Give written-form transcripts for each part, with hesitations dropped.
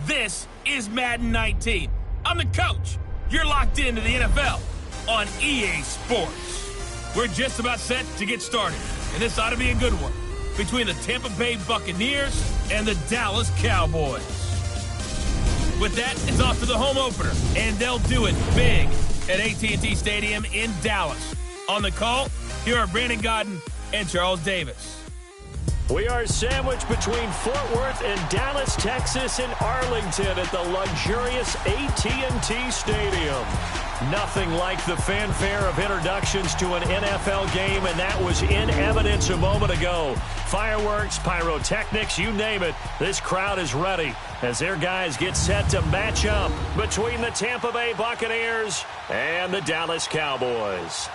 This is Madden 19. I'm the coach. You're locked into the NFL on EA Sports. We're just about set to get started, and this ought to be a good one between the Tampa Bay Buccaneers and the Dallas Cowboys. With that, it's off to the home opener, and they'll do it big at AT&T Stadium in Dallas. On the call, here are Brandon Godden and Charles Davis. We are sandwiched between Fort Worth and Dallas, Texas, and Arlington at the luxurious AT&T Stadium. Nothing like the fanfare of introductions to an NFL game, and that was in evidence a moment ago. Fireworks, pyrotechnics, you name it, this crowd is ready as their guys get set to match up between the Tampa Bay Buccaneers and the Dallas Cowboys.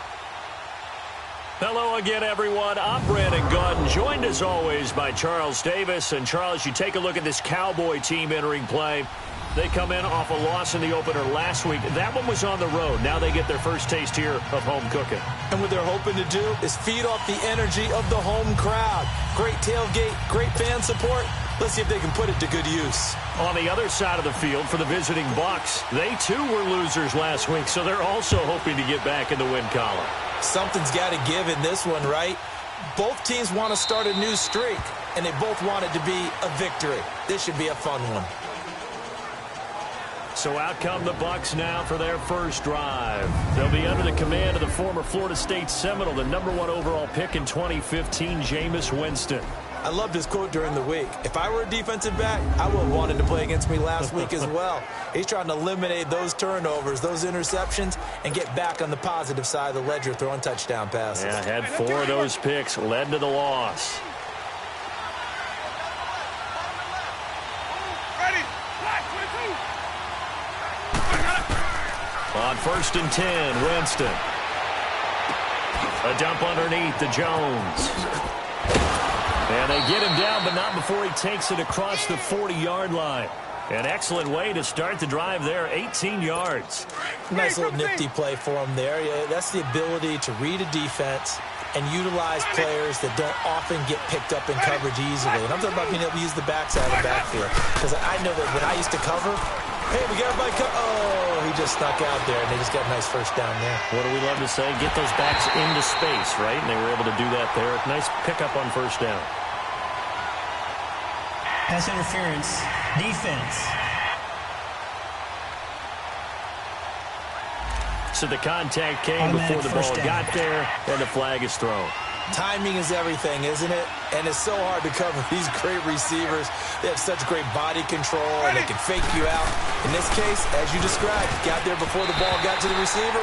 Hello again, everyone. I'm Brandon Godden, joined as always by Charles Davis. And Charles, you take a look at this Cowboy team entering play. They come in off a loss in the opener last week. That one was on the road. Now they get their first taste here of home cooking. And what they're hoping to do is feed off the energy of the home crowd. Great tailgate, great fan support. Let's see if they can put it to good use. On the other side of the field for the visiting Bucs, they too were losers last week, so they're also hoping to get back in the win column. Something's got to give in this one, right? Both teams want to start a new streak, and they both want it to be a victory. This should be a fun one. So out come the Bucs now for their first drive. They'll be under the command of the former Florida State Seminole, the #1 overall pick in 2015, Jameis Winston. I loved his quote during the week. If I were a defensive back, I would have wanted to play against me last week as well. He's trying to eliminate those turnovers, those interceptions, and get back on the positive side of the ledger throwing touchdown passes. Yeah, had 4 of those picks, led to the loss. On 1st and 10, Winston. A dump underneath to Jones. And they get him down, but not before he takes it across the 40-yard line. An excellent way to start the drive there, 18 yards. Nice little nifty play for him there. Yeah, that's the ability to read a defense and utilize players that don't often get picked up in coverage easily. And I'm talking about being able to use the backside of the backfield. Because I know that when I used to cover, hey, we got everybody oh, he just snuck out there, and they just got a nice first down there. What do we love to say? Get those backs into space, right? And they were able to do that there. Nice pickup on first down. Pass interference, defense. So the contact came before the ball got there, and the flag is thrown. Timing is everything, isn't it? And it's so hard to cover these great receivers. They have such great body control, and they can fake you out. In this case, as you described, got there before the ball got to the receiver.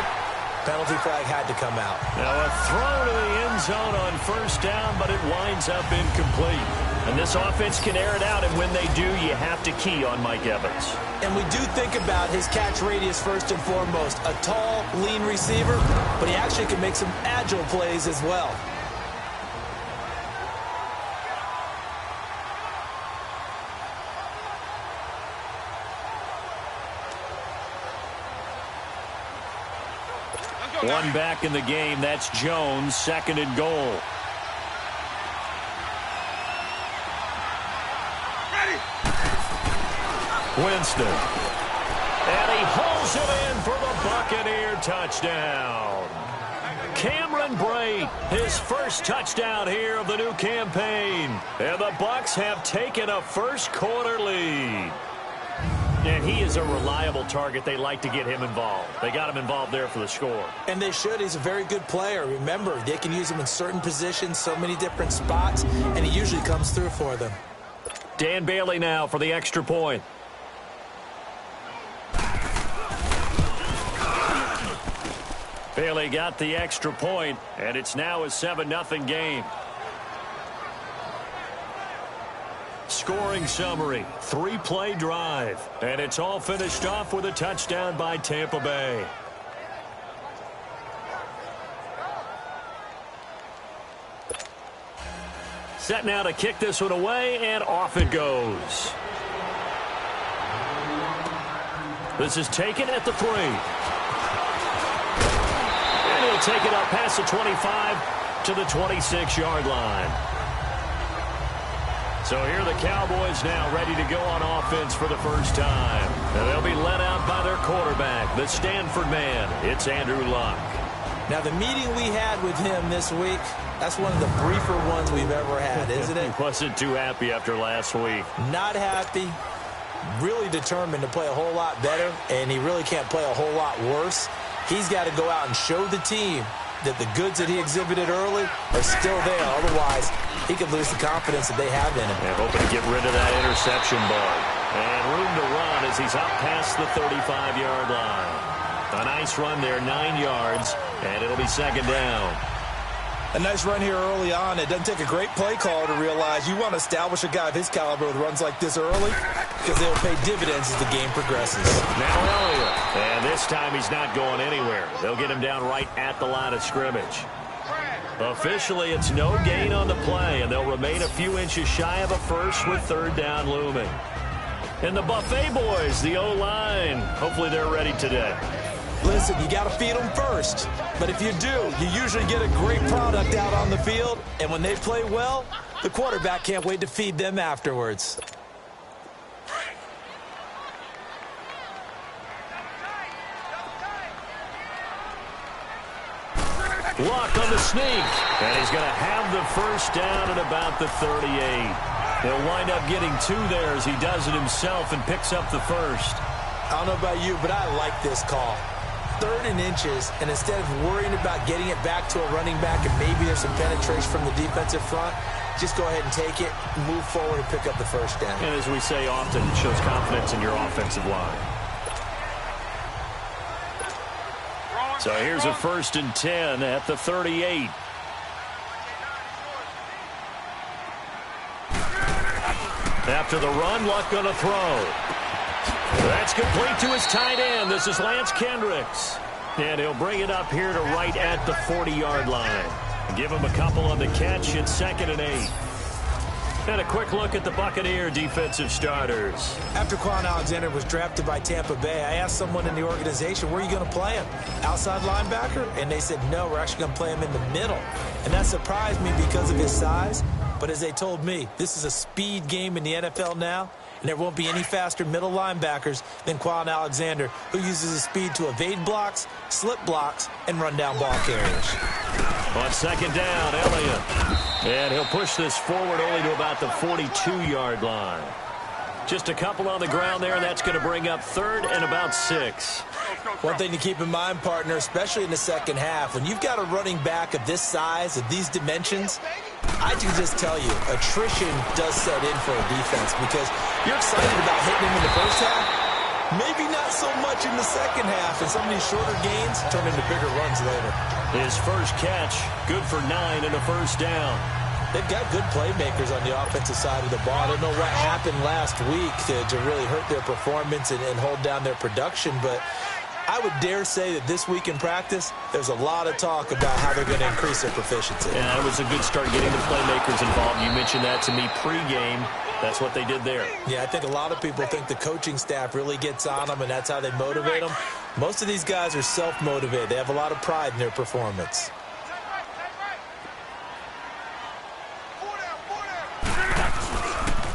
Penalty flag had to come out. Now a throw to the end zone on first down, but it winds up incomplete. And this offense can air it out, and when they do, you have to key on Mike Evans. And we do think about his catch radius first and foremost. A tall, lean receiver, but he actually can make some agile plays as well. One back in the game. That's Jones, 2nd and goal. Winston. And he hauls it in for the Buccaneer touchdown. Cameron Brate, his first touchdown here of the new campaign. And the Bucs have taken a first-quarter lead. And he is a reliable target. They like to get him involved. They got him involved there for the score. And they should. He's a very good player. Remember, they can use him in certain positions, so many different spots, and he usually comes through for them. Dan Bailey now for the extra point. Bailey got the extra point, and it's now a 7-0 game. Scoring summary, 3-play drive, and it's all finished off with a touchdown by Tampa Bay. Set now to kick this one away, and off it goes. This is taken at the 3. And he'll take it up past the 25 to the 26-yard line. So here are the Cowboys now ready to go on offense for the first time. And they'll be led out by their quarterback, the Stanford man. It's Andrew Luck. Now, the meeting we had with him this week, that's one of the briefer ones we've ever had, isn't it? He wasn't too happy after last week. Not happy. Really determined to play a whole lot better, and he really can't play a whole lot worse. He's got to go out and show the team that the goods that he exhibited early are still there. Otherwise, he could lose the confidence that they have in him. And hoping to get rid of that interception bug. And room to run as he's up past the 35-yard line. A nice run there, 9 yards, and it'll be second down. A nice run here early on. It doesn't take a great play call to realize you want to establish a guy of his caliber with runs like this early because they'll pay dividends as the game progresses. Now Elliott. And this time he's not going anywhere. They'll get him down right at the line of scrimmage. Officially, it's no gain on the play, and they'll remain a few inches shy of a first with third down looming. And the Buffet boys, the O-line, hopefully they're ready today. Listen, you got to feed them first. But if you do, you usually get a great product out on the field. And when they play well, the quarterback can't wait to feed them afterwards. Luck on the sneak. And he's going to have the first down at about the 38. He'll wind up getting 2 there as he does it himself and picks up the first. I don't know about you, but I like this call. 3rd and inches, and instead of worrying about getting it back to a running back and maybe there's some penetration from the defensive front, just go ahead and take it, move forward, and pick up the first down. And as we say often, it shows confidence in your offensive line. So here's a 1st and 10 at the 38. After the run, Luck going to throw. That's complete to his tight end. This is Lance Kendricks. And he'll bring it up here to right at the 40-yard line. Give him a couple on the catch. It's 2nd and 8. And a quick look at the Buccaneer defensive starters. After Quan Alexander was drafted by Tampa Bay, I asked someone in the organization, where are you going to play him? Outside linebacker? And they said, no, we're actually going to play him in the middle. And that surprised me because of his size. But as they told me, this is a speed game in the NFL now. And there won't be any faster middle linebackers than Quan Alexander, who uses his speed to evade blocks, slip blocks, and run down ball carriers. On 2nd down, Elliott. And he'll push this forward only to about the 42-yard line. Just a couple on the ground there, and that's going to bring up 3rd and about 6. One thing to keep in mind, partner, especially in the second half, when you've got a running back of this size, of these dimensions, I can just tell you, attrition does set in for a defense because you're excited about hitting him in the first half, maybe not so much in the second half, and some of these shorter gains turn into bigger runs later. His first catch, good for 9 and a first down. They've got good playmakers on the offensive side of the ball. I don't know what happened last week to really hurt their performance and hold down their production, but I would dare say that this week in practice, there's a lot of talk about how they're going to increase their proficiency. Yeah, that was a good start getting the playmakers involved. You mentioned that to me pregame. That's what they did there. Yeah, I think a lot of people think the coaching staff really gets on them, and that's how they motivate them. Most of these guys are self-motivated. They have a lot of pride in their performance.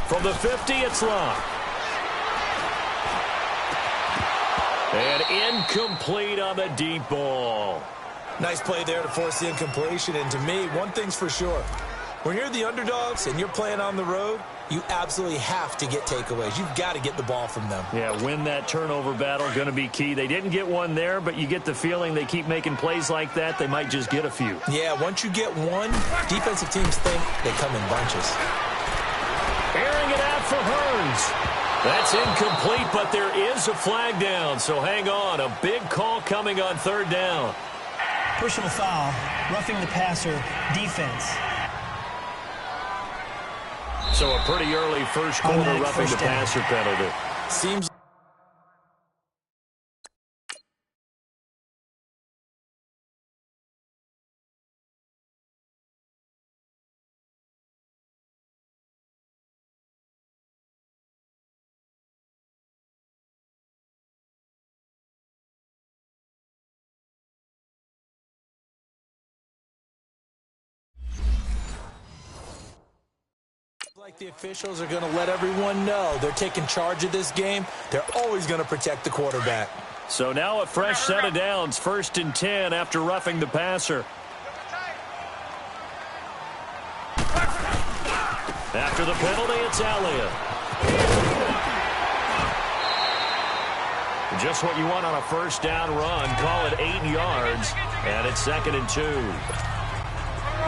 From the 50, it's Luck. And incomplete on the deep ball. Nice play there to force the incompletion. And to me, one thing's for sure. When you're the underdogs and you're playing on the road, you absolutely have to get takeaways. You've got to get the ball from them. Yeah, win that turnover battle, going to be key. They didn't get one there, but you get the feeling they keep making plays like that, they might just get a few. Yeah, once you get one, defensive teams think they come in bunches. Airing it out for Hearns. That's incomplete, but there is a flag down, so hang on. A big call coming on 3rd down. Personal foul, roughing the passer, defense. So a pretty early first quarter roughing the passer penalty. Seems Like the officials are going to let everyone know they're taking charge of this game. They're always going to protect the quarterback. So now a fresh set of downs, 1st and 10 after roughing the passer. After the penalty, it's Elliott. Just what you want on a 1st down run. Call it 8 yards, and it's 2nd and 2.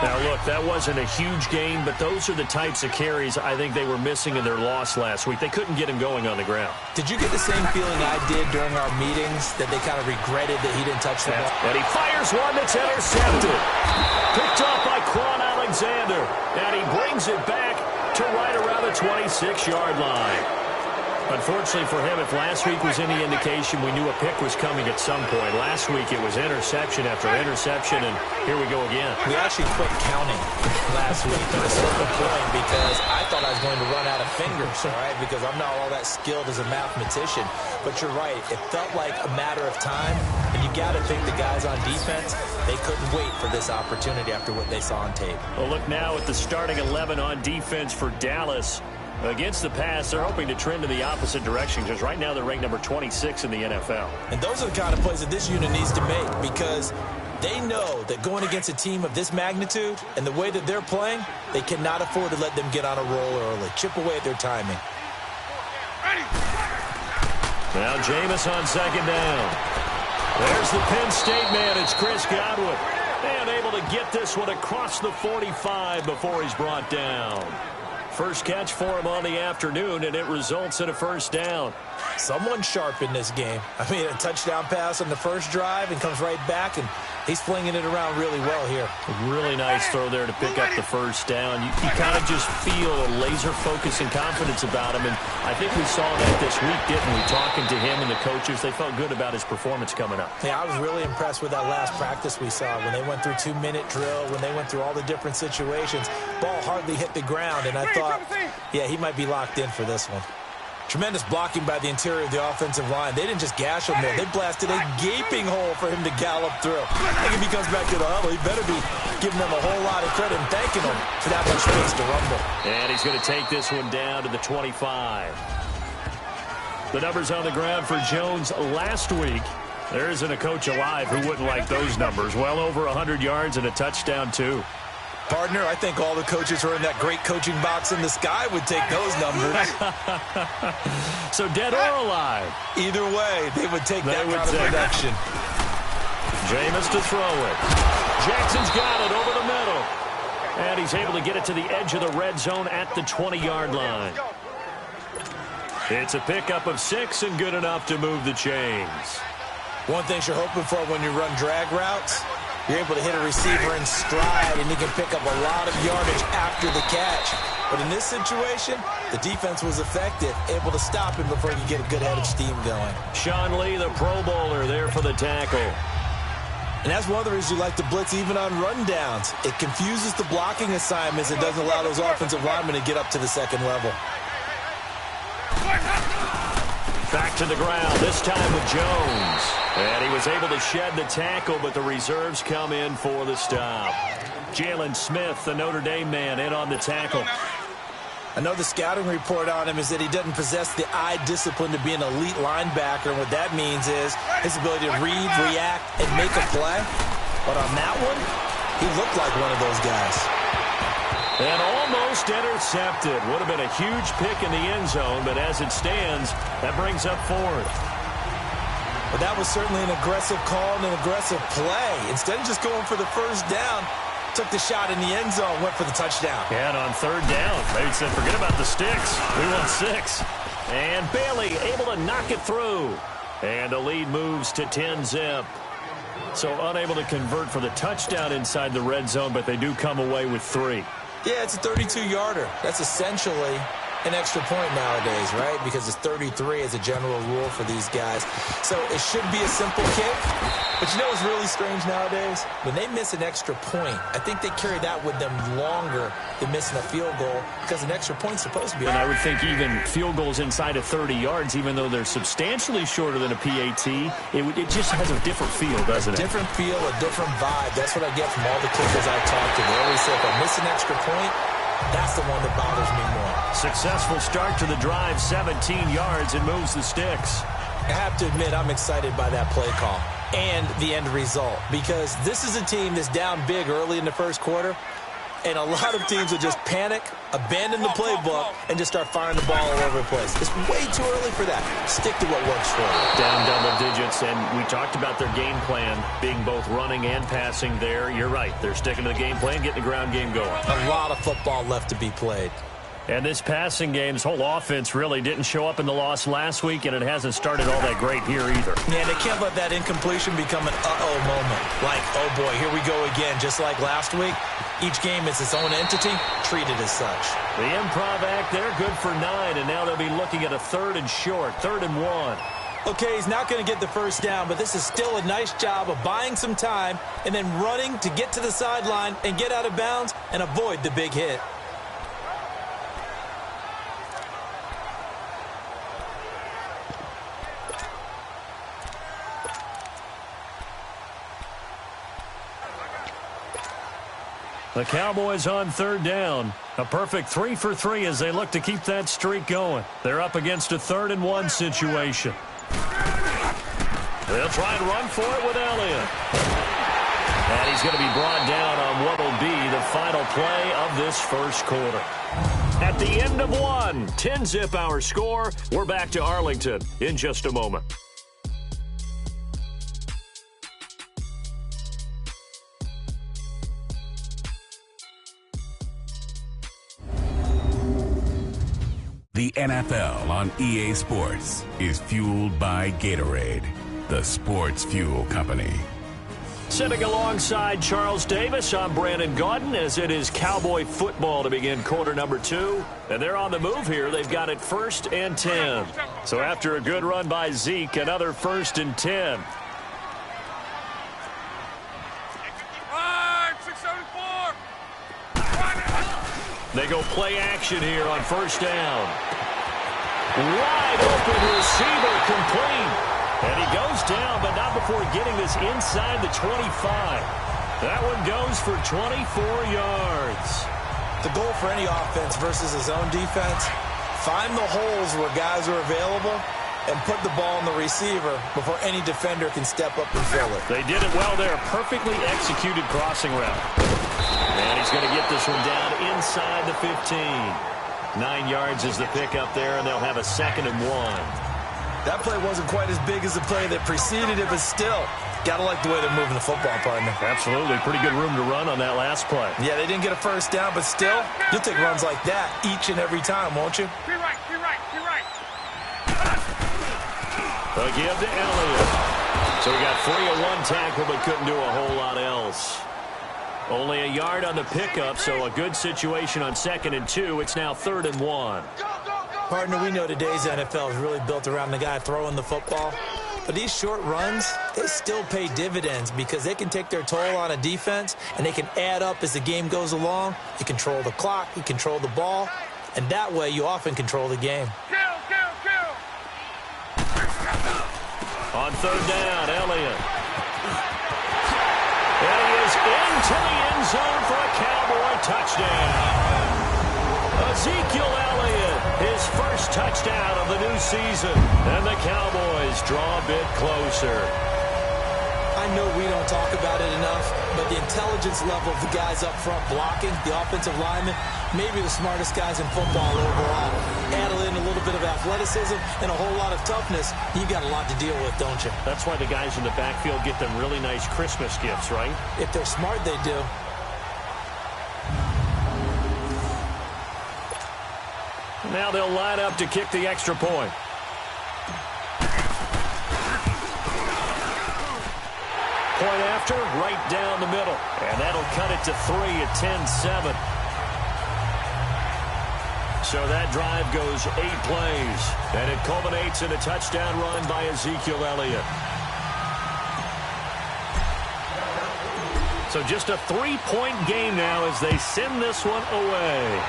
Now, look, that wasn't a huge gain, but those are the types of carries I think they were missing in their loss last week. They couldn't get him going on the ground. Did you get the same feeling I did during our meetings, that they kind of regretted that he didn't touch the ball? And he fires one that's intercepted. Picked off by Quan Alexander. And he brings it back to right around the 26-yard line. Unfortunately for him, if last week was any indication, we knew a pick was coming at some point. Last week it was interception after interception, and here we go again. We actually quit counting last week at a certain point because I thought I was going to run out of fingers, all right, because I'm not all that skilled as a mathematician. But you're right. It felt like a matter of time, and you got to think the guys on defense, they couldn't wait for this opportunity after what they saw on tape. Well, look now at the starting 11 on defense for Dallas. Against the pass, they're hoping to trend in the opposite direction because right now they're ranked number 26 in the NFL. And those are the kind of plays that this unit needs to make because they know that going against a team of this magnitude and the way that they're playing, they cannot afford to let them get on a roll early. Chip away at their timing. Now Jameis on 2nd down. There's the Penn State man. It's Chris Godwin. And able to get this one across the 45 before he's brought down. First catch for him on the afternoon, and it results in a 1st down. Someone sharp in this game. I mean, a touchdown pass on the first drive and comes right back, and he's flinging it around really well here. A really nice throw there to pick up the 1st down. You kind of just feel a laser focus and confidence about him, and I think we saw that this week, didn't we? Talking to him and the coaches, they felt good about his performance coming up. Yeah, I was really impressed with that last practice we saw when they went through 2-minute drill, when they went through all the different situations. Ball hardly hit the ground, and I thought, yeah, he might be locked in for this one. Tremendous blocking by the interior of the offensive line. They didn't just gash him there. They blasted a gaping hole for him to gallop through. I think if he comes back to the huddle, he better be giving them a whole lot of credit and thanking them for that much space to rumble. And he's going to take this one down to the 25. The numbers on the ground for Jones last week. There isn't a coach alive who wouldn't like those numbers. Well over 100 yards and a touchdown, too. Partner, I think all the coaches who are in that great coaching box in the sky would take those numbers. So dead or alive? Either way, they would take that kind of production. Jameis to throw it. Jackson's got it over the middle. And he's able to get it to the edge of the red zone at the 20-yard line. It's a pickup of 6 and good enough to move the chains. One thing you're hoping for when you run drag routes, you're able to hit a receiver in stride, and he can pick up a lot of yardage after the catch. But in this situation, the defense was effective, able to stop him before he could get a good head of steam going. Sean Lee, the Pro Bowler, there for the tackle. And that's one of the reasons you like to blitz even on rundowns. It confuses the blocking assignments. It doesn't allow those offensive linemen to get up to the second level. Back to the ground, this time with Jones. And he was able to shed the tackle, but the reserves come in for the stop. Jalen Smith, the Notre Dame man, in on the tackle. I know the scouting report on him is that he doesn't possess the eye discipline to be an elite linebacker. And what that means is his ability to read, react, and make a play. But on that one, he looked like one of those guys. And almost intercepted. Would have been a huge pick in the end zone, but as it stands, that brings up 4th. But that was certainly an aggressive call and an aggressive play. Instead of just going for the 1st down, took the shot in the end zone, went for the touchdown. And on 3rd down, they said, forget about the sticks. We want 6. And Bailey able to knock it through. And the lead moves to 10-zip. So unable to convert for the touchdown inside the red zone, but they do come away with 3. Yeah, it's a 32-yarder. That's essentially an extra point nowadays, right? Because it's 33 as a general rule for these guys. So it should be a simple kick. But you know what's really strange nowadays? When they miss an extra point, I think they carry that with them longer than missing a field goal because an extra point's supposed to be. And I would think even field goals inside of 30 yards, even though they're substantially shorter than a PAT, it just has a different feel, doesn't it? A different feel, a different vibe. That's what I get from all the kickers I talk to. They always say, if I miss an extra point, That's the one that bothers me more. Successful start to the drive, 17 yards, and moves the sticks. I have to admit, I'm excited by that play call and the end result, because this is a team that's down big early in the first quarter, and a lot of teams will just panic, abandon the playbook, and just start firing the ball all over the place. It's way too early for that. Stick to what works for them. Down double digits, and we talked about their game plan being both running and passing there. You're right. They're sticking to the game plan, getting the ground game going. A lot of football left to be played. And this passing game, this whole offense really didn't show up in the loss last week, and it hasn't started all that great here either. Yeah, they can't let that incompletion become an uh-oh moment. Like, oh boy, here we go again, just like last week. Each game is its own entity, treated as such. The improv act, they're good for 9, and now they'll be looking at a 3rd and short, 3rd and 1. Okay, he's not going to get the first down, but this is still a nice job of buying some time and then running to get to the sideline and get out of bounds and avoid the big hit. The Cowboys on 3rd down. A perfect 3 for 3 as they look to keep that streak going. They're up against a 3rd and 1 situation. They'll try and run for it with Elliott. And he's going to be brought down on what will be the final play of this first quarter. At the end of 1, 10-zip our score. We're back to Arlington in just a moment. The NFL on EA Sports is fueled by Gatorade, the sports fuel company. Sitting alongside Charles Davis, I'm Brandon Gaudin, as it is Cowboy football to begin quarter number 2. And they're on the move here. They've got it 1st and 10. So after a good run by Zeke, another 1st and 10. They go play action here on 1st down. Wide open receiver, complete. And he goes down, but not before getting this inside the 25. That one goes for 24 yards. The goal for any offense versus his own defense, find the holes where guys are available and put the ball in the receiver before any defender can step up and fill it. They did it well there. Perfectly executed crossing route. And he's going to get this one down inside the 15. 9 yards is the pickup there, and they'll have a 2nd and 1. That play wasn't quite as big as the play that preceded it, but still, got to like the way they're moving the football, partner. Absolutely. Pretty good room to run on that last play. Yeah, they didn't get a first down, but still, you'll take runs like that each and every time, won't you? Be right. They'll give to Elliott. So we got 3 on 1 tackle, but couldn't do a whole lot else. Only a yard on the pickup, so a good situation on 2nd and 2. It's now 3rd and 1. Partner, we know today's NFL is really built around the guy throwing the football. But these short runs, they still pay dividends because they can take their toll on a defense, and they can add up as the game goes along. You control the clock, you control the ball, and that way you often control the game. On 3rd down, Elliott. And he is into the end zone for a Cowboy touchdown. Ezekiel Elliott, his first touchdown of the new season. And the Cowboys draw a bit closer. I know we don't talk about it enough, but the intelligence level of the guys up front blocking, the offensive linemen, maybe the smartest guys in football overall. Add in a little bit of athleticism and a whole lot of toughness, you've got a lot to deal with, don't you? That's why the guys in the backfield get them really nice Christmas gifts, right? If they're smart, they do. Now they'll line up to kick the extra point. Point after, right down the middle. And that'll cut it to 3 at 10-7. So that drive goes 8 plays. And it culminates in a touchdown run by Ezekiel Elliott. So just a 3-point game now as they send this one away.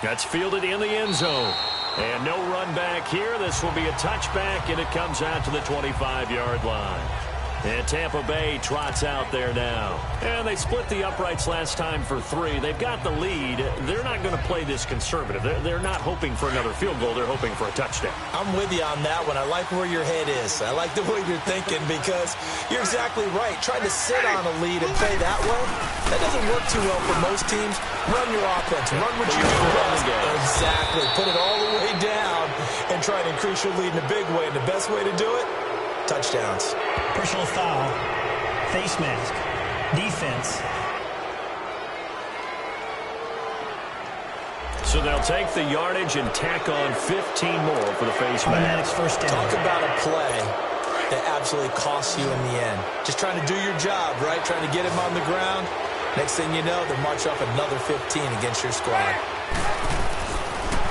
That's fielded in the end zone. And no run back here. This will be a touchback, and it comes out to the 25-yard line. And Tampa Bay trots out there now. And they split the uprights last time for 3. They've got the lead. They're not going to play this conservative. They're not hoping for another field goal. They're hoping for a touchdown. I'm with you on that one. I like where your head is. I like the way you're thinking because you're exactly right. Trying to sit on a lead and play that way, that doesn't work too well for most teams. Run your offense. Run what you do best. Exactly. Put it all the way down and try to increase your lead in a big way. And the best way to do it, touchdowns. Personal foul, face mask, defense. So they'll take the yardage and tack on 15 more for the face Automatic mask. first down. Talk about a play that absolutely costs you in the end. Just trying to do your job, right? Trying to get him on the ground. Next thing you know, they march off another 15 against your squad.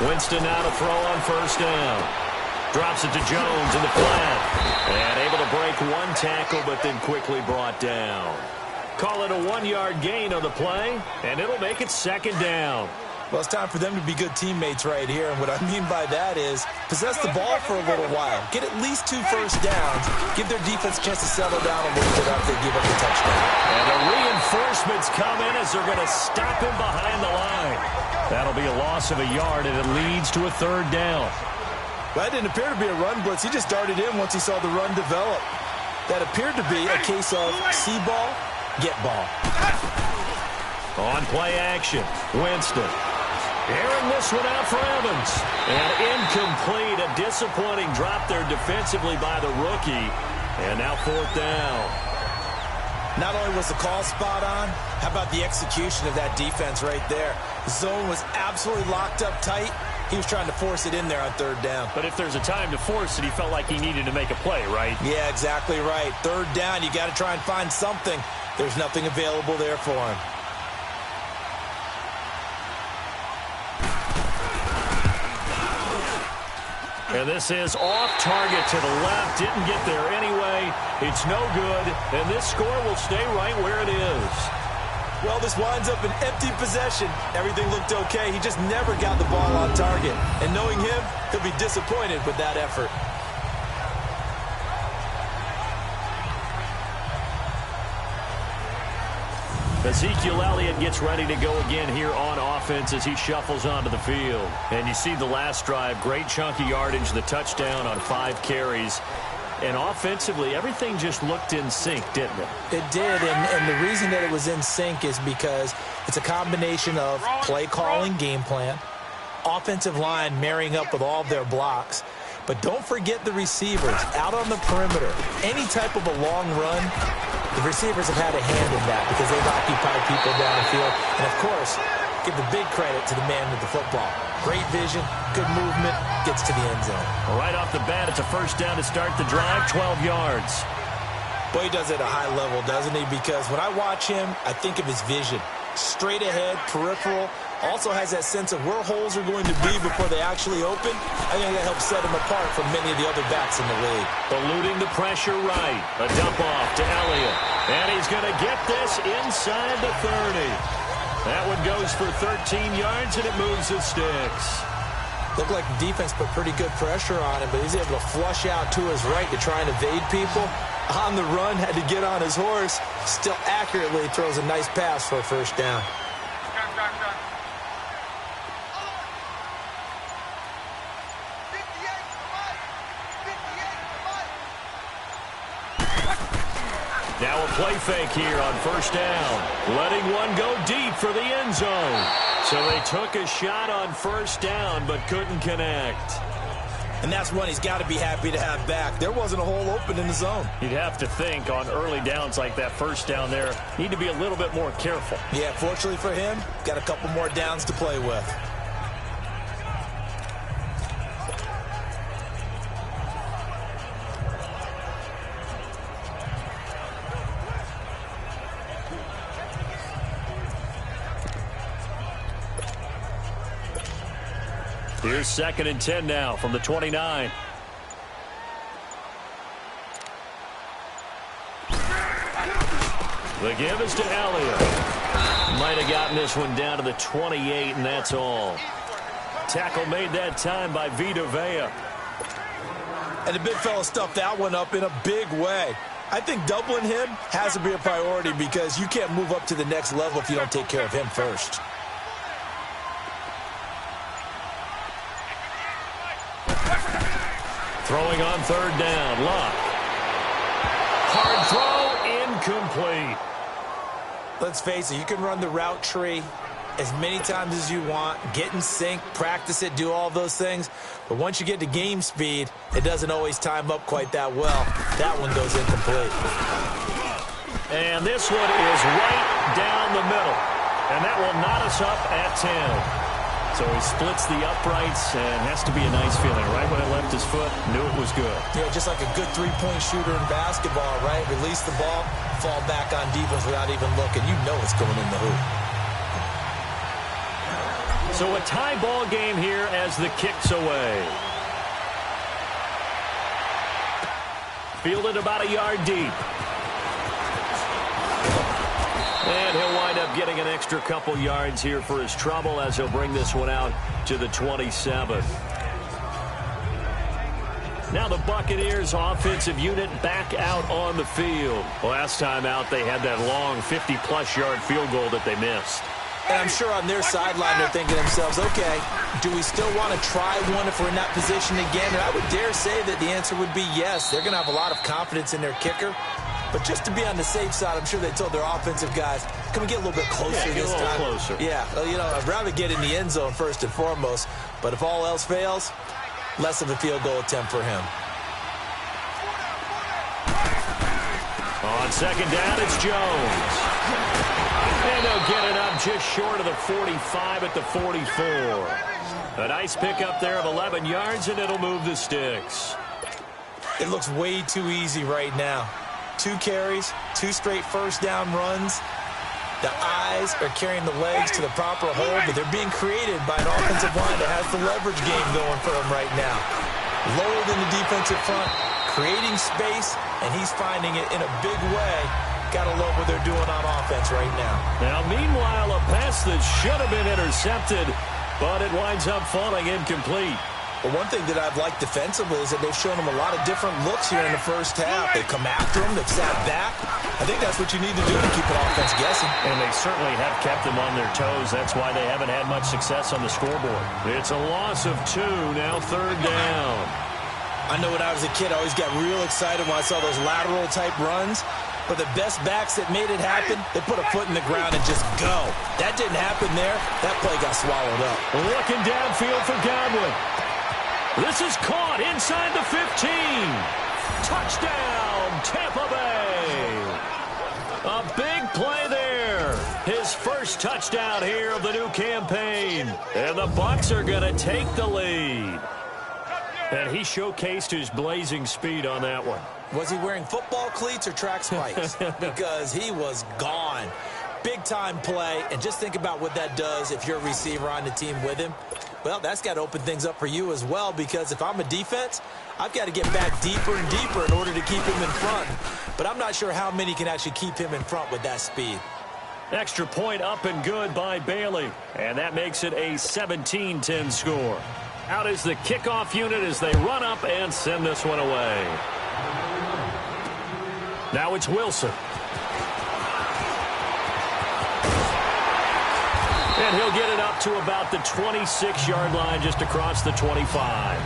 Winston now to throw on first down. Drops it to Jones in the flat. And able to break one tackle, but then quickly brought down. Call it a 1-yard gain on the play, and it'll make it second down. Well, it's time for them to be good teammates right here. And what I mean by that is possess the ball for a little while. Get at least 2 first downs. Give their defense a chance to settle down a little bit after they give up the touchdown. And the reinforcements come in as they're going to stop him behind the line. That'll be a loss of a yard, and it leads to a 3rd down. Well, that didn't appear to be a run blitz. He just darted in once he saw the run develop. That appeared to be a case of see ball, get ball. On play action, Winston. Airing this one out for Evans. And incomplete. A disappointing drop there defensively by the rookie. And now 4th down. Not only was the call spot on, how about the execution of that defense right there? The zone was absolutely locked up tight. He was trying to force it in there on 3rd down. But if there's a time to force it, he felt like he needed to make a play, right? Yeah, exactly right. 3rd down, you got to try and find something. There's nothing available there for him. And this is off target to the left. Didn't get there anyway. It's no good. And this score will stay right where it is. Well, this winds up an empty possession. Everything looked okay. He just never got the ball on target. And knowing him, he'll be disappointed with that effort. Ezekiel Elliott gets ready to go again here on offense as he shuffles onto the field. And you see the last drive, great chunky yardage, the touchdown on 5 carries. And offensively, everything just looked in sync, didn't it? It did, and the reason that it was in sync is because it's a combination of play calling, game plan, offensive line marrying up with all of their blocks. But don't forget the receivers out on the perimeter. Any type of a long run, the receivers have had a hand in that because they've occupied people down the field. And, of course, give the big credit to the man with the football. Great vision, good movement, gets to the end zone. Right off the bat, it's a first down to start the drive, 12 yards. Boy, he does it at a high level, doesn't he? Because when I watch him, I think of his vision. Straight ahead, peripheral. Also has that sense of where holes are going to be before they actually open. I think that helps set him apart from many of the other backs in the league. Eluding the pressure right. A dump off to Elliott. And he's going to get this inside the 30. That one goes for 13 yards, and it moves the sticks. Looked like the defense put pretty good pressure on him, but he's able to flush out to his right to try and evade people. On the run, had to get on his horse. Still accurately throws a nice pass for a first down. Now a play fake here on first down. Letting one go deep for the end zone. So they took a shot on first down but couldn't connect. And that's one he's got to be happy to have back. There wasn't a hole open in the zone. You'd have to think on early downs like that first down there, need to be a little bit more careful. Yeah, fortunately for him, got a couple more downs to play with. Here's 2nd and 10 now from the 29. The give is to Elliott. Might have gotten this one down to the 28, and that's all. Tackle made that time by Vita Vea. And the big fella stuffed that one up in a big way. I think doubling him has to be a priority because you can't move up to the next level if you don't take care of him first. Throwing on third down, Luck. Hard throw, incomplete. Let's face it, you can run the route tree as many times as you want, get in sync, practice it, do all those things. But once you get to game speed, it doesn't always time up quite that well. That one goes incomplete. And this one is right down the middle. And that will knot us up at 10. So he splits the uprights and has to be a nice feeling. Right when it left his foot, knew it was good. Yeah, just like a good three-point shooter in basketball, right? Release the ball, fall back on defense without even looking. You know it's going in the hoop. So a tie ball game here as the kick's away. Fielded about a yard deep. And he'll wind up getting an extra couple yards here for his trouble as he'll bring this one out to the 27. Now the Buccaneers offensive unit back out on the field. Last time out they had that long 50-plus yard field goal that they missed. And I'm sure on their sideline they're thinking to themselves, okay, do we still want to try one if we're in that position again? And I would dare say that the answer would be yes. They're going to have a lot of confidence in their kicker. But just to be on the safe side, I'm sure they told their offensive guys, can we get a little bit closer this time? Closer. Yeah, well, you know, I'd rather get in the end zone first and foremost. But if all else fails, less of a field goal attempt for him. On second down, it's Jones. And they'll get it up just short of the 45 at the 44. A nice pickup there of 11 yards, and it'll move the sticks. It looks way too easy right now. 2 carries, 2 straight first down runs. The eyes are carrying the legs to the proper hole, but they're being created by an offensive line that has the leverage game going for him right now. Lower than the defensive front, creating space, and he's finding it in a big way. Gotta love what they're doing on offense right now. Now, meanwhile, a pass that should have been intercepted, but it winds up falling incomplete. Well, one thing that I've liked defensively is that they've shown him a lot of different looks here in the first half. They've come after him. They've sat back. I think that's what you need to do to keep an offense guessing. And they certainly have kept them on their toes. That's why they haven't had much success on the scoreboard. It's a loss of 2, now third down. I know when I was a kid, I always got real excited when I saw those lateral-type runs. But the best backs that made it happen, they put a foot in the ground and just go. That didn't happen there. That play got swallowed up. Looking downfield for Godwin. This is caught inside the 15. Touchdown, Tampa Bay. A big play there. His first touchdown here of the new campaign. And the Bucs are going to take the lead. And he showcased his blazing speed on that one. Was he wearing football cleats or track spikes? Because he was gone. Big-time play. And just think about what that does if you're a receiver on the team with him. Well, that's got to open things up for you as well, because if I'm a defense, I've got to get back deeper and deeper in order to keep him in front. But I'm not sure how many can actually keep him in front with that speed. Extra point up and good by Bailey. And that makes it a 17-10 score. Out is the kickoff unit as they run up and send this one away. Now it's Wilson. And he'll get it up to about the 26-yard line, just across the 25.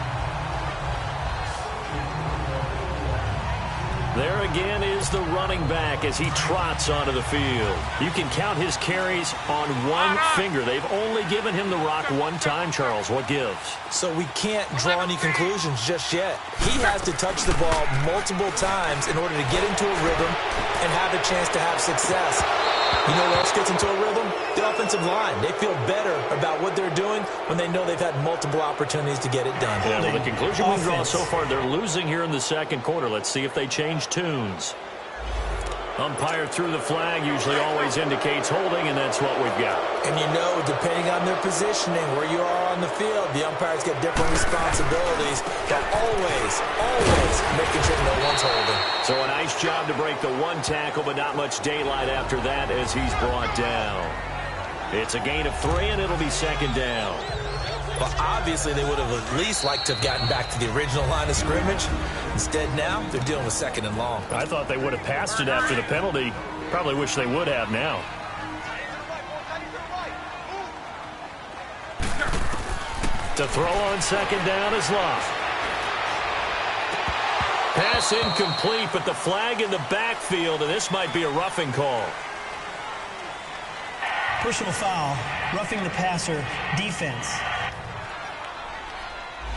There again is the running back as he trots onto the field. You can count his carries on one finger. They've only given him the rock one time, Charles. What gives? So we can't draw any conclusions just yet. He has to touch the ball multiple times in order to get into a rhythm and have a chance to have success. You know what else gets into a rhythm? The offensive line. They feel better about what they're doing when they know they've had multiple opportunities to get it done. Yeah, well, the conclusion we draw so far, they're losing here in the second quarter. Let's see if they change tunes. Umpire threw the flag, usually always indicates holding, and that's what we've got. And you know, depending on their positioning, where you are on the field, the umpires get different responsibilities, but always making sure no one's holding. So a nice job to break the one tackle, but not much daylight after that as he's brought down. It's a gain of 3, and it'll be second down. But obviously they would have at least liked to have gotten back to the original line of scrimmage. Instead now, they're dealing with 2nd and long. I thought they would have passed it after the penalty. Probably wish they would have now. To throw on 2nd down is Love. Pass incomplete, but the flag in the backfield, and this might be a roughing call. Personal foul, roughing the passer, defense.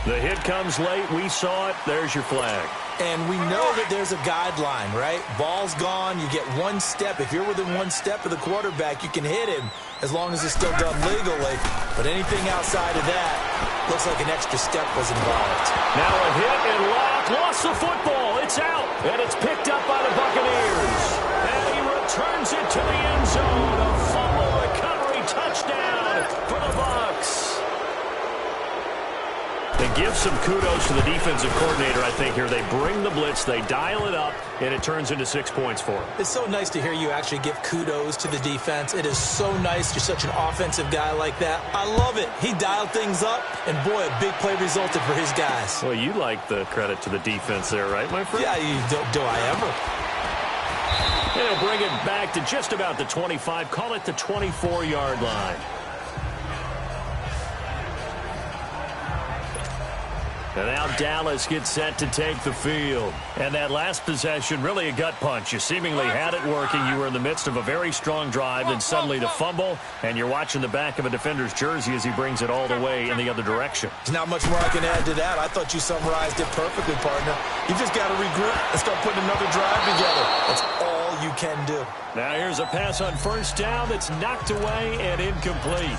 The hit comes late. We saw it. There's your flag. And we know that there's a guideline, right? Ball's gone. You get 1 step. If you're within 1 step of the quarterback, you can hit him as long as it's still done legally. But anything outside of that looks like an extra step was involved. Now a hit and Locke lost the football. It's out. And it's picked up by the Buccaneers. And he returns it to the end zone. A fumble recovery touchdown for the Bucs. They give some kudos to the defensive coordinator, I think, here. They bring the blitz, they dial it up, and it turns into 6 points for them. It's so nice to hear you actually give kudos to the defense. It is so nice. You're such an offensive guy like that. I love it. He dialed things up, and boy, a big play resulted for his guys. Well, you like the credit to the defense there, right, my friend? Yeah, do I ever? And he'll bring it back to just about the 25, call it the 24-yard line. And now Dallas gets set to take the field. And that last possession, really a gut punch. You seemingly had it working. You were in the midst of a very strong drive, then suddenly the fumble, and you're watching the back of a defender's jersey as he brings it all the way in the other direction. There's not much more I can add to that. I thought you summarized it perfectly, partner. You just got to regroup and start putting another drive together. That's all you can do. Now here's a pass on 1st down that's knocked away and incomplete.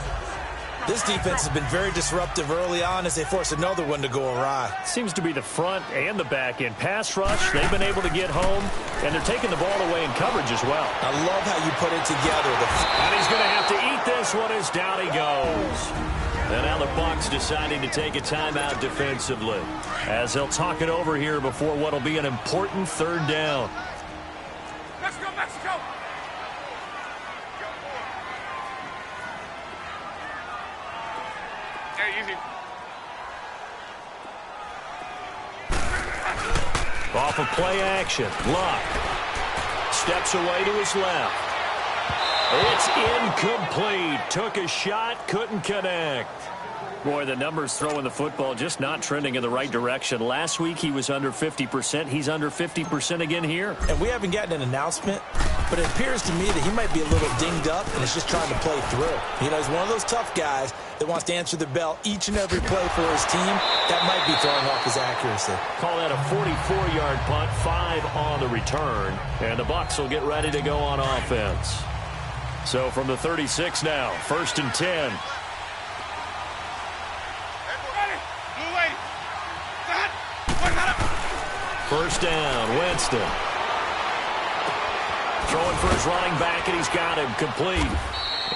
This defense has been very disruptive early on as they force another one to go awry. Seems to be the front and the back end. Pass rush, they've been able to get home, and they're taking the ball away in coverage as well. I love how you put it together. And he's going to have to eat this one as down he goes. And now the Bucs deciding to take a timeout defensively as they'll talk it over here before what will be an important 3rd down. Let's go, Mexico! Easy. Off of play action, Luck steps away to his left. It's incomplete. Took a shot, couldn't connect. Boy, the numbers throwing the football just not trending in the right direction. Last week he was under 50%. He's under 50% again here. And we haven't gotten an announcement, but it appears to me that he might be a little dinged up and is just trying to play through. You know, he's one of those tough guys that wants to answer the bell each and every play for his team. That might be throwing off his accuracy. Call that a 44-yard punt, 5 on the return. And the Bucs will get ready to go on offense. So from the 36 now, 1st and 10. First down, Winston. Throwing for his running back, and he's got him complete.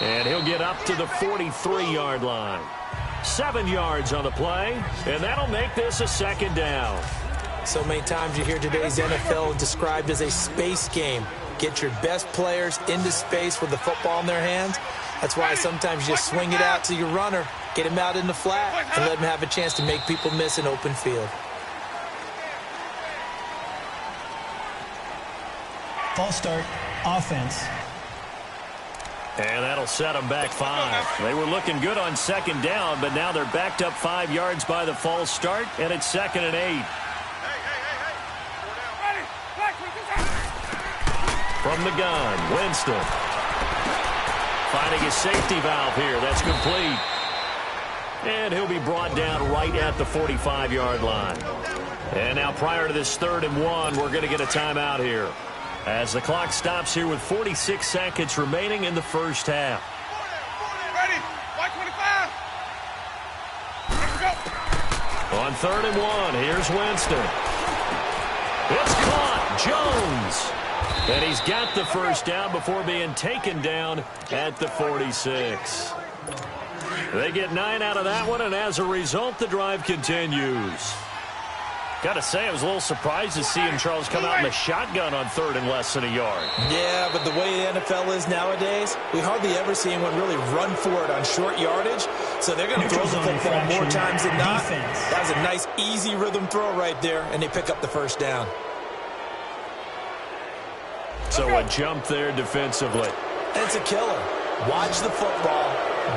And he'll get up to the 43-yard line. 7 yards on the play, and that'll make this a 2nd down. So many times you hear today's NFL described as a space game. Get your best players into space with the football in their hands. That's why sometimes you just swing it out to your runner, get him out in the flat, and let him have a chance to make people miss an open field. False start, offense. And that'll set them back 5. They were looking good on 2nd down, but now they're backed up 5 yards by the false start, and it's 2nd and 8. From the gun, Winston. Finding his safety valve here. That's complete. And he'll be brought down right at the 45-yard line. And now prior to this 3rd and 1, we're going to get a timeout here, as the clock stops here with 46 seconds remaining in the 1st half. Ready? 125. Let's go. On 3rd and 1, here's Winston. It's caught. Jones. And he's got the 1st down before being taken down at the 46. They get 9 out of that one, and as a result, the drive continues. Got to say, I was a little surprised to see him, Charles, come out in the shotgun on 3rd and less than a yard. Yeah, but the way the NFL is nowadays, we hardly ever see anyone really run for it on short yardage. So they're going to throw the football more times than not. Defense. That was a nice, easy rhythm throw right there, and they pick up the first down. So a jump there defensively. It's a killer. Watch the football.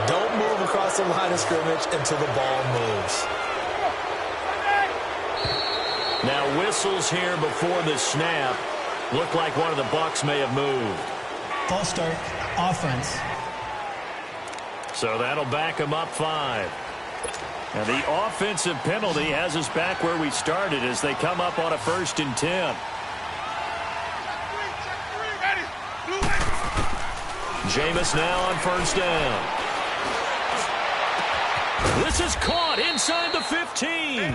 Don't move across the line of scrimmage until the ball moves. Now whistles here before the snap. Looked like one of the Bucs may have moved. False start, offense. So that'll back him up 5. And the offensive penalty has us back where we started as they come up on a 1st and 10. Jameis now on 1st down. This is caught inside the 15.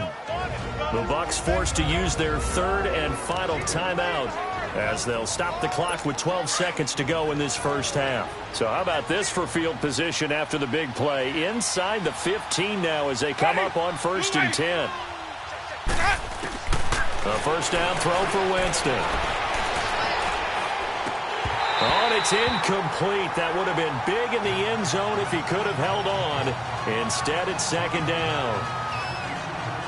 The Bucs forced to use their 3rd and final timeout as they'll stop the clock with 12 seconds to go in this first half. So how about this for field position after the big play? Inside the 15 now as they come up on 1st and 10. A 1st down throw for Winston. Oh, and it's incomplete. That would have been big in the end zone if he could have held on. Instead, it's 2nd down.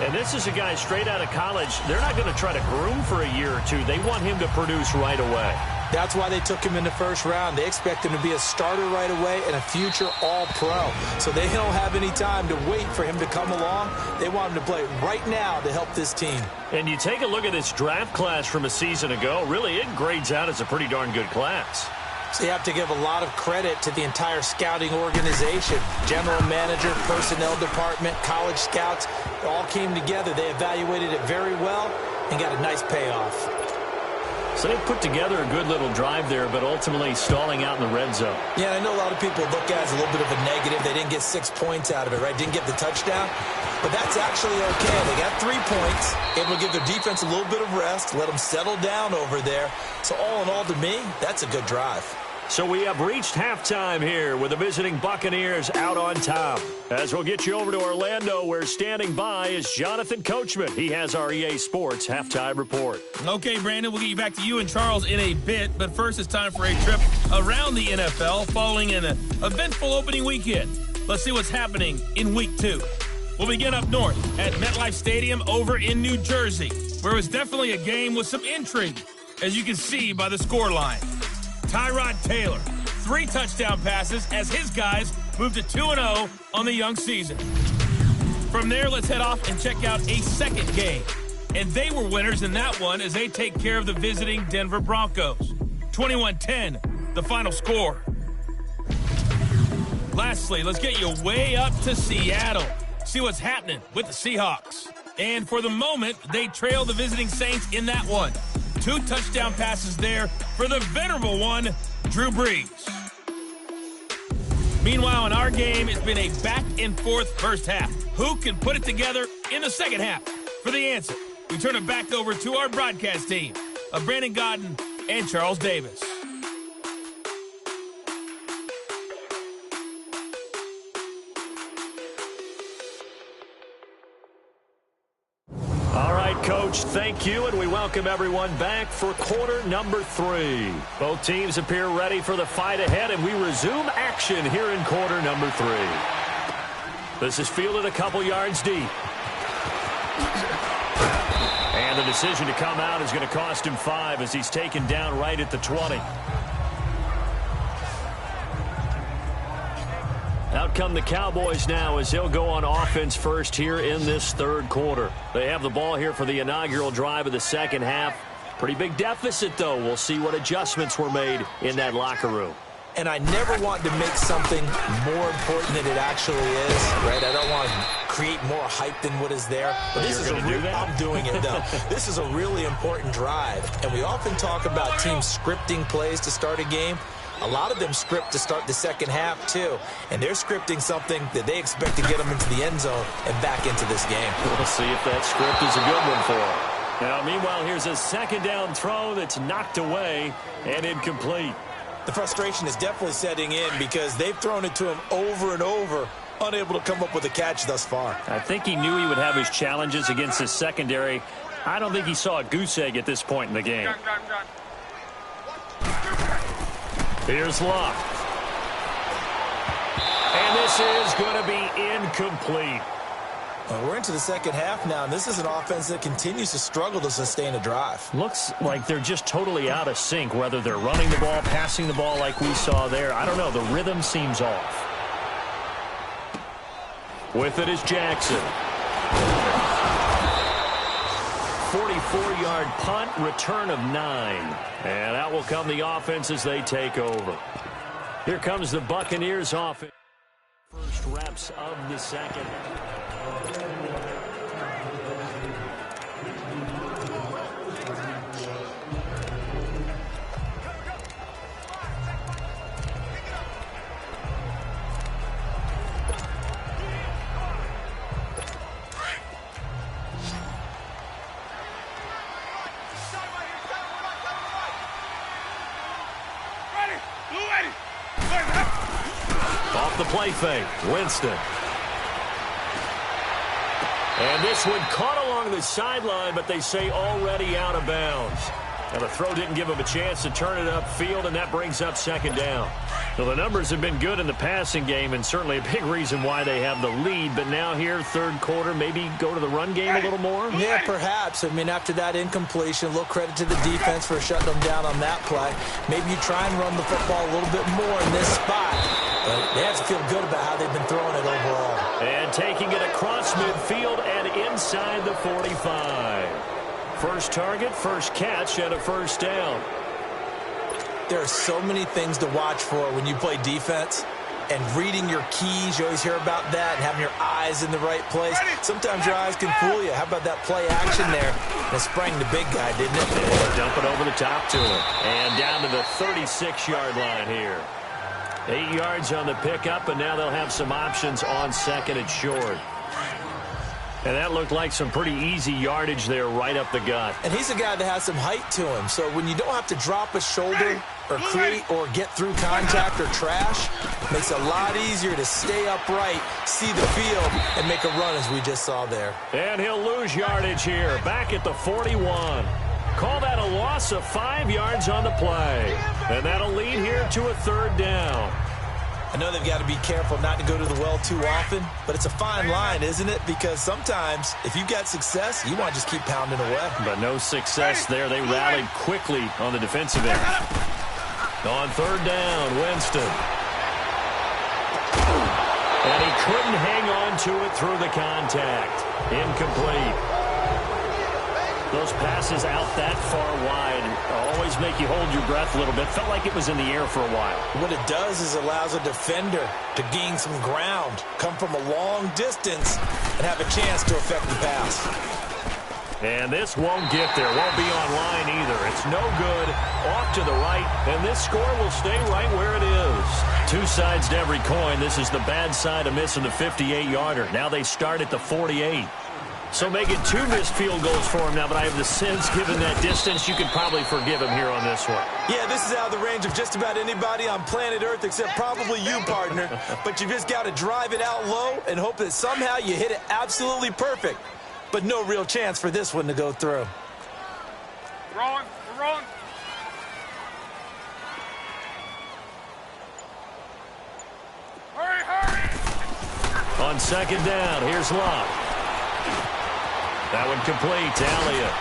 And this is a guy straight out of college. They're not going to try to groom for a year or two. They want him to produce right away. That's why they took him in the 1st round. They expect him to be a starter right away and a future all-pro. So they don't have any time to wait for him to come along. They want him to play right now to help this team. And you take a look at this draft class from a season ago. Really, it grades out as a pretty darn good class. So you have to give a lot of credit to the entire scouting organization. General manager, personnel department, college scouts, it all came together. They evaluated it very well and got a nice payoff. So they put together a good little drive there, but ultimately stalling out in the red zone. Yeah, I know a lot of people look at it as a little bit of a negative. They didn't get 6 points out of it, right? Didn't get the touchdown. But that's actually okay. They got 3 points, able to give their defense a little bit of rest, let them settle down over there. So all in all, to me, that's a good drive. So we have reached halftime here with the visiting Buccaneers out on top. As we'll get you over to Orlando, where standing by is Jonathan Coachman. He has our EA Sports halftime report. Okay, Brandon, we'll get you back to you and Charles in a bit. But first, it's time for a trip around the NFL following an eventful opening weekend. Let's see what's happening in Week 2. We'll begin up north at MetLife Stadium over in New Jersey, where it was definitely a game with some intrigue, as you can see by the scoreline. Tyrod Taylor, 3 touchdown passes as his guys moved to 2-0 on the young season. From there, let's head off and check out a second game. And they were winners in that one as they take care of the visiting Denver Broncos. 21-10, the final score. Lastly, let's get you way up to Seattle. See what's happening with the Seahawks. And for the moment, they trail the visiting Saints in that one. 2 touchdown passes there for the venerable one, Drew Brees. Meanwhile, in our game, it's been a back-and-forth first half. Who can put it together in the second half? For the answer, we turn it back over to our broadcast team of Brandon Godden and Charles Davis. Coach, thank you, and we welcome everyone back for quarter number 3. Both teams appear ready for the fight ahead, and we resume action here in quarter number 3. This is fielded a couple yards deep. And the decision to come out is going to cost him 5 as he's taken down right at the 20. Out come the Cowboys now as they'll go on offense first here in this third quarter. They have the ball here for the inaugural drive of the second half. Pretty big deficit, though. We'll see what adjustments were made in that locker room. And I never want to make something more important than it actually is, right? I don't want to create more hype than what is there. But this is I'm doing it, though. This is a really important drive. And we often talk about teams scripting plays to start a game. A lot of them script to start the second half, too. And they're scripting something that they expect to get them into the end zone and back into this game. We'll see if that script is a good one for them. Now, meanwhile, here's a second down throw that's knocked away and incomplete. The frustration is definitely setting in because they've thrown it to him over and over, unable to come up with a catch thus far. I think he knew he would have his challenges against his secondary. I don't think he saw a goose egg at this point in the game. Here's Luck. And And this is going to be incomplete. Well, we're into the second half now, and this is an offense that continues to struggle to sustain a drive. Looks like they're just totally out of sync, whether they're running the ball, passing the ball like we saw there. I don't know. The rhythm seems off. With it is Jackson. 44-yard punt, return of 9. And out will come the offense as they take over. Here comes the Buccaneers offense. First reps of the second. Off the play fake, Winston. And this one caught along the sideline, but they say already out of bounds. Now the throw didn't give him a chance to turn it upfield, and that brings up second down. Well, the numbers have been good in the passing game, and certainly a big reason why they have the lead. But now here, third quarter, maybe go to the run game a little more? Yeah, perhaps. I mean, after that incompletion, a little credit to the defense for shutting them down on that play. Maybe you try and run the football a little bit more in this spot. But they have to feel good about how they've been throwing it overall. And taking it across midfield and inside the 45. First target, first catch, and a first down. There are so many things to watch for when you play defense. And reading your keys, you always hear about that, and having your eyes in the right place. Sometimes your eyes can fool you. How about that play action there? That sprang the big guy, didn't it? And dump it over the top to him. And down to the 36-yard line here. 8 yards on the pickup, and now they'll have some options on second and short. And that looked like some pretty easy yardage there right up the gut. And he's a guy that has some height to him. So when you don't have to drop a shoulder or create or get through contact or trash, it makes it a lot easier to stay upright, see the field, and make a run as we just saw there. And he'll lose yardage here, back at the 41. Call that a loss of 5 yards on the play. And that'll lead here to a third down. I know they've got to be careful not to go to the well too often, but it's a fine line, isn't it? Because sometimes, if you've got success, you want to just keep pounding away. But no success there. They rallied quickly on the defensive end. On third down, Winston. And he couldn't hang on to it through the contact. Incomplete. Those passes out that far wide always make you hold your breath a little bit. Felt like it was in the air for a while. What it does is allows a defender to gain some ground, come from a long distance, and have a chance to affect the pass. And this won't get there. Won't be on line either. It's no good. Off to the right, and this score will stay right where it is. Two sides to every coin. This is the bad side of missing the 58-yarder. Now they start at the 48. So make it 2 missed field goals for him now, but I have the sense, given that distance, you could probably forgive him here on this one. Yeah, this is out of the range of just about anybody on planet Earth except probably you, partner. But you just got to drive it out low and hope that somehow you hit it absolutely perfect. But no real chance for this one to go through. Rolling. Hurry! On second down, here's Love. That one complete to Elliott.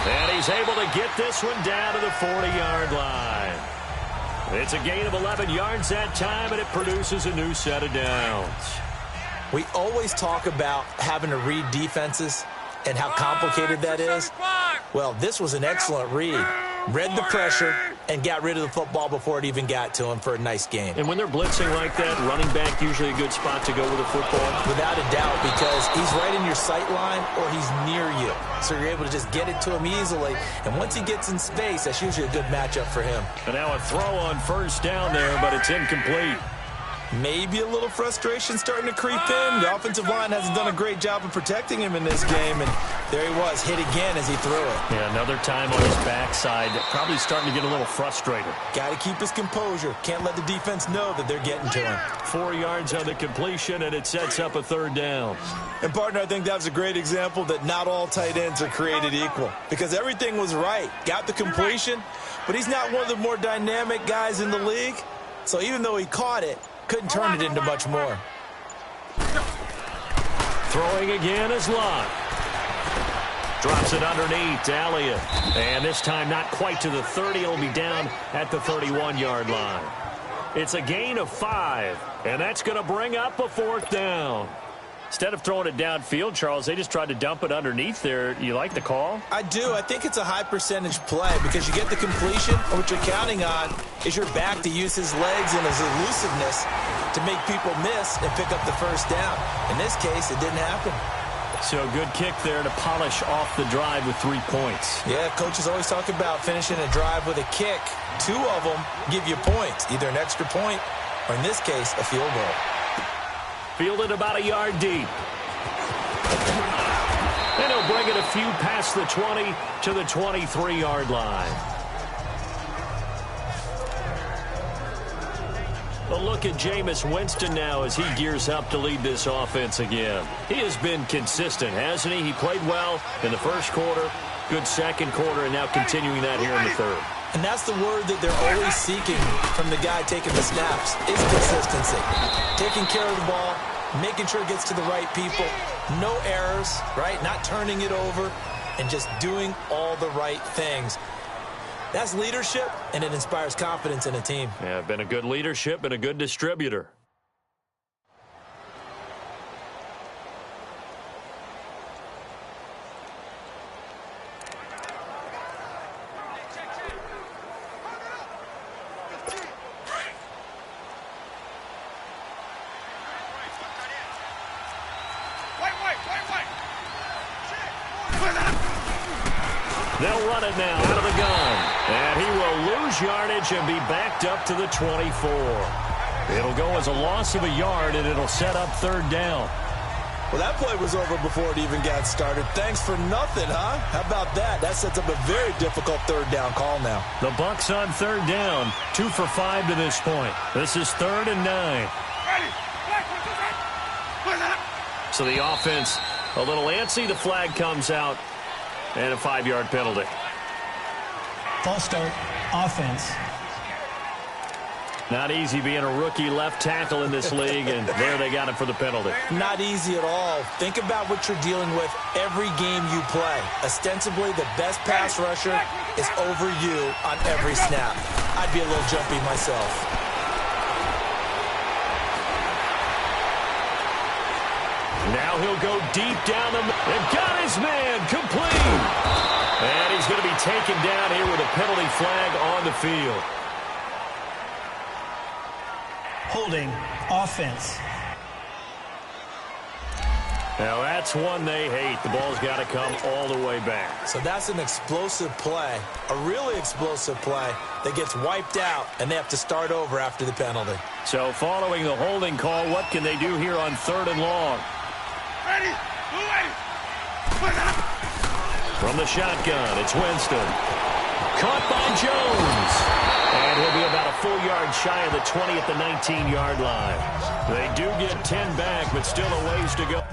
And he's able to get this one down to the 40-yard line. It's a gain of 11 yards that time, and it produces a new set of downs. We always talk about having to read defenses and how complicated that is. Well, this was an excellent read. Read the pressure and got rid of the football before it even got to him for a nice gain. And when they're blitzing like that, running back usually a good spot to go with the football? Without a doubt, because he's right in your sight line or he's near you. So you're able to just get it to him easily. And once he gets in space, that's usually a good matchup for him. And now a throw on first down there, but it's incomplete. Maybe a little frustration starting to creep in. The offensive line hasn't done a great job of protecting him in this game, and there he was, hit again as he threw it. Yeah, another time on his backside, probably starting to get a little frustrated. Got to keep his composure. Can't let the defense know that they're getting to him. 4 yards on the completion, and it sets up a third down. And, partner, I think that was a great example that not all tight ends are created equal, because everything was right. Got the completion, but he's not one of the more dynamic guys in the league. So even though he caught it, couldn't turn it into much more. Throwing again is Lott. Drops it underneath to Elliott. And this time not quite to the 30. It'll be down at the 31-yard line. It's a gain of 5, and that's going to bring up a 4th down. Instead of throwing it downfield, Charles, they just tried to dump it underneath there. You like the call? I do. I think it's a high-percentage play because you get the completion, and what you're counting on is your back to use his legs and his elusiveness to make people miss and pick up the 1st down. In this case, it didn't happen. So good kick there to polish off the drive with 3 points. Yeah, coaches always talk about finishing a drive with a kick. 2 of them give you points, either an extra point or, in this case, a field goal. Fielded about a yard deep. And he'll bring it a few past the 20 to the 23-yard line. A look at Jameis Winston now as he gears up to lead this offense again. He has been consistent, hasn't he? He played well in the 1st quarter, good 2nd quarter, and now continuing that here in the 3rd. And that's the word that they're always seeking from the guy taking the snaps, is consistency. Taking care of the ball, making sure it gets to the right people, no errors, right? Not turning it over, and just doing all the right things. That's leadership, and it inspires confidence in a team. Yeah, been a good leadership and a good distributor. They'll run it now out of the gun. And he will lose yardage and be backed up to the 24. It'll go as a loss of a yard, and it'll set up 3rd down. Well, that play was over before it even got started. Thanks for nothing, huh? How about that? That sets up a very difficult 3rd down call now. The Bucs on 3rd down, 2 for 5 to this point. This is 3rd and 9. So the offense a little antsy. The flag comes out. And a 5-yard penalty. False start, offense. Not easy being a rookie left tackle in this league, and there they got him for the penalty. Not easy at all. Think about what you're dealing with every game you play. Ostensibly, the best pass rusher is over you on every snap. I'd be a little jumpy myself. Now he'll go deep down the middle. And got his man complete. And he's going to be taken down here with a penalty flag on the field. Holding, offense. Now that's one they hate. The ball's got to come all the way back. So that's an explosive play, a really explosive play that gets wiped out, and they have to start over after the penalty. So following the holding call, what can they do here on 3rd and long? Ready? From the shotgun, it's Winston. Caught by Jones. And he'll be about a full yard shy of the 20 at the 19-yard line. They do get 10 back, but still a ways to go.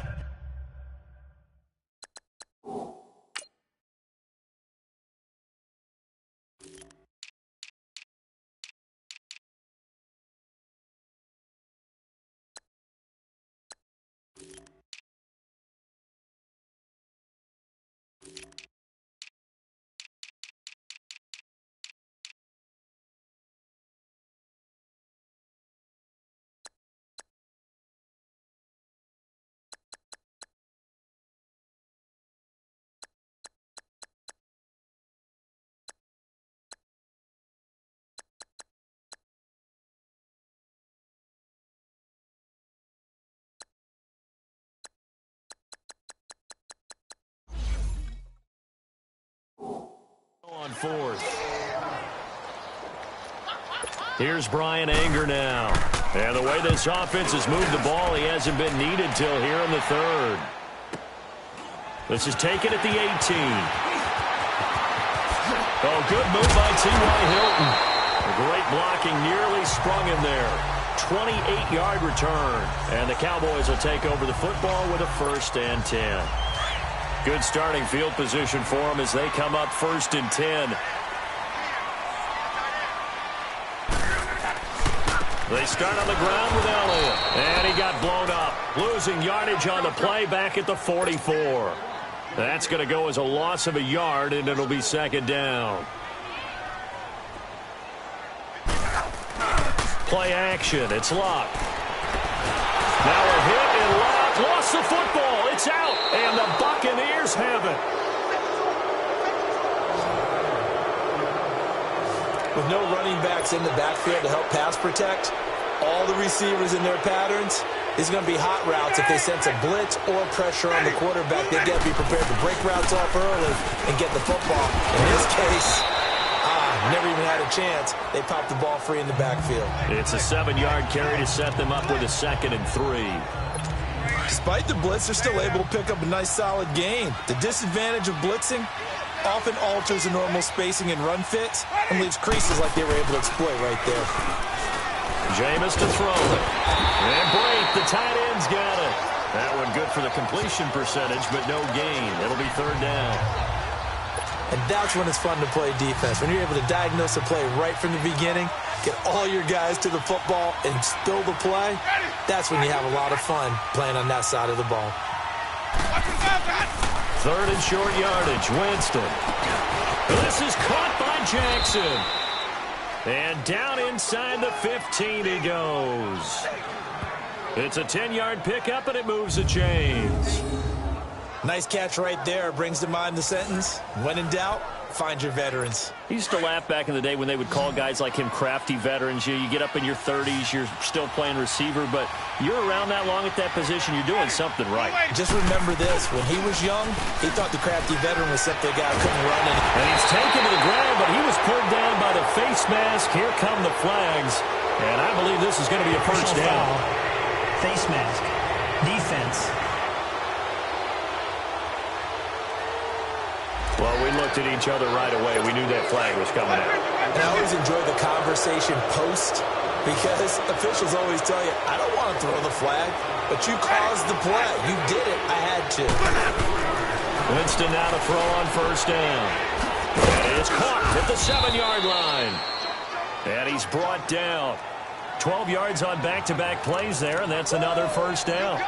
On 4th. Here's Brian Anger now. And the way this offense has moved the ball, he hasn't been needed till here in the 3rd. This is taken at the 18. Oh, good move by T.Y. Hilton. A great blocking, nearly sprung him there. 28-yard return. And the Cowboys will take over the football with a 1st and 10. Good starting field position for them as they come up 1st and 10. They start on the ground with Elliott. And he got blown up. Losing yardage on the play back at the 44. That's going to go as a loss of a yard, and it'll be second down. Play action. It's Luck. Now a hit, and Luck lost the football. It's out, and the Buccaneers have it. With no running backs in the backfield to help pass protect, all the receivers in their patterns, these are going to be hot routes. If they sense a blitz or pressure on the quarterback, they've got to be prepared to break routes off early and get the football. In this case, never even had a chance. They popped the ball free in the backfield. It's a 7-yard carry to set them up with a 2nd and 3. Despite the blitz, they're still able to pick up a nice solid gain. The disadvantage of blitzing often alters the normal spacing and run fits and leaves creases like they were able to exploit right there. Jameis to throw it. And Brate, the tight end's got it. That one good for the completion percentage, but no gain. It'll be 3rd down. And that's when it's fun to play defense. When you're able to diagnose a play right from the beginning, get all your guys to the football, and still the play, that's when you have a lot of fun playing on that side of the ball. 3rd and short yardage. Winston. This is caught by Jackson. And down inside the 15 he goes. It's a 10-yard pickup, and it moves the chains. Nice catch right there. Brings to mind the sentence, when in doubt, find your veterans. He used to laugh back in the day when they would call guys like him crafty veterans. You get up in your 30s, you're still playing receiver, but you're around that long at that position, you're doing something right. Just remember this. When he was young, he thought the crafty veteran was simply a guy who couldn't run. And he's taken to the ground, but he was pulled down by the face mask. Here come the flags. And I believe this is going to be a first down. Face mask. Defense. Well, we looked at each other right away. We knew that flag was coming out. And I always enjoy the conversation post, because officials always tell you, I don't want to throw the flag, but you caused the play. You did it. I had to. Winston now to throw on first down. And it's caught at the 7-yard line. And he's brought down. 12 yards on back-to-back plays there, and that's another first down.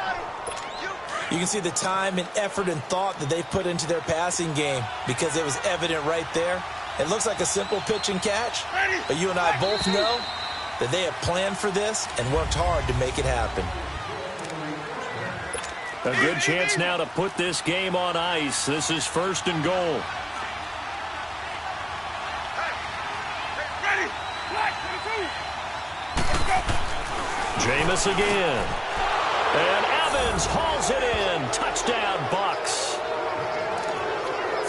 You can see the time and effort and thought that they put into their passing game, because it was evident right there. It looks like a simple pitch and catch, but you and I both know that they have planned for this and worked hard to make it happen. A good chance now to put this game on ice. This is 1st and goal. Jameis again. And Evans hauls it in. Touchdown, Bucs.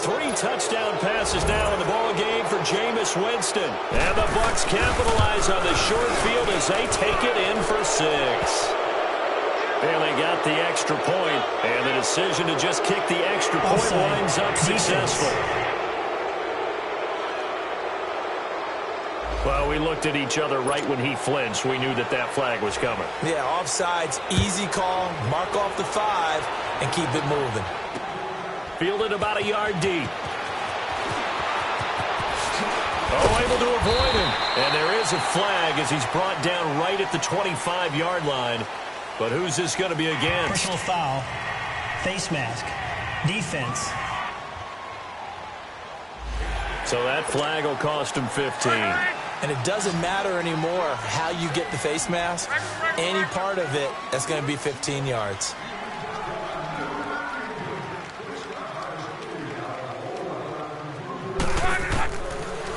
3 touchdown passes now in the ball game for Jameis Winston. And the Bucs capitalize on the short field as they take it in for 6. And they got the extra point. And the decision to just kick the extra point winds up successful. Well, we looked at each other right when he flinched. We knew that that flag was coming. Yeah, offsides, easy call, mark off the 5, and keep it moving. Fielded about a yard deep. Oh, able to avoid him. And there is a flag as he's brought down right at the 25-yard line. But who's this going to be against? Personal foul. Face mask. Defense. So that flag will cost him 15. And it doesn't matter anymore how you get the face mask. Any part of it, that's going to be 15 yards.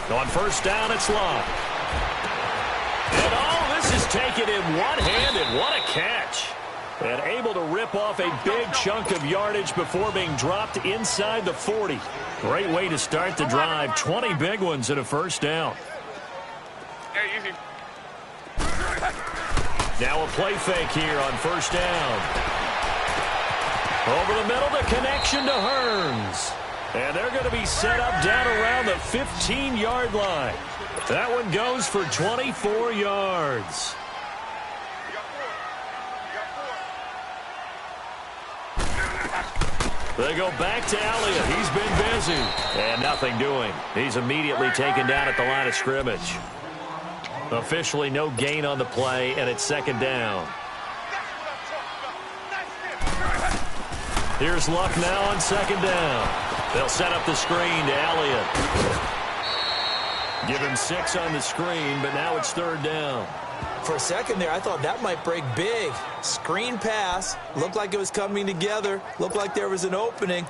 On first down, it's Luck. And oh, this is taken in one-handed. What a catch. And able to rip off a big chunk of yardage before being dropped inside the 40. Great way to start the drive. 20 big ones and a first down. Now a play fake here on first down. Over the middle, the connection to Hearns. And they're going to be set up down around the 15-yard line. That one goes for 24 yards. They go back to Elliott. He's been busy. And nothing doing. He's immediately taken down at the line of scrimmage. Officially no gain on the play, and it's second down. Here's Luck now on second down. They'll set up the screen to Elliott. Give him 6 on the screen, but now it's third down. For a second there, I thought that might break big. Screen pass. Looked like it was coming together. Looked like there was an opening.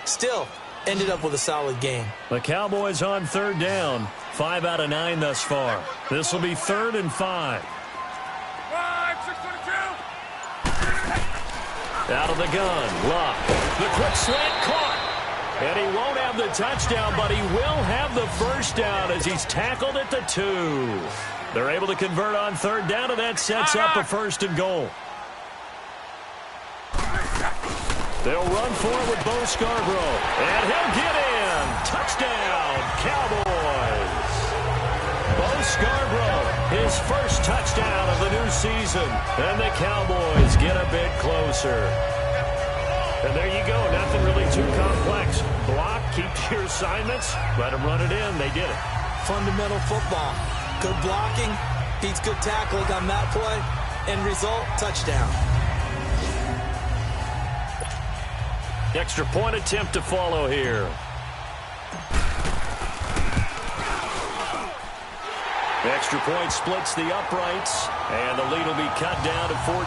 Still, ended up with a solid game. The Cowboys on third down. 5 out of 9 thus far. This will be 3rd and 5. 6-22. Out of the gun. Luck. The quick slant caught. And he won't have the touchdown, but he will have the first down as he's tackled at the 2. They're able to convert on third down, and that sets up a 1st and goal. They'll run for it with Bo Scarborough. And he'll get in. Touchdown, Cowboys. Bo Scarborough, his first touchdown of the new season. And the Cowboys get a bit closer. And there you go. Nothing really too complex. Block, keep your assignments, let them run it in. They did it. Fundamental football. Good blocking, beats good tackling on that play. End result, touchdown. Extra point attempt to follow here. The extra point splits the uprights, and the lead will be cut down to 14.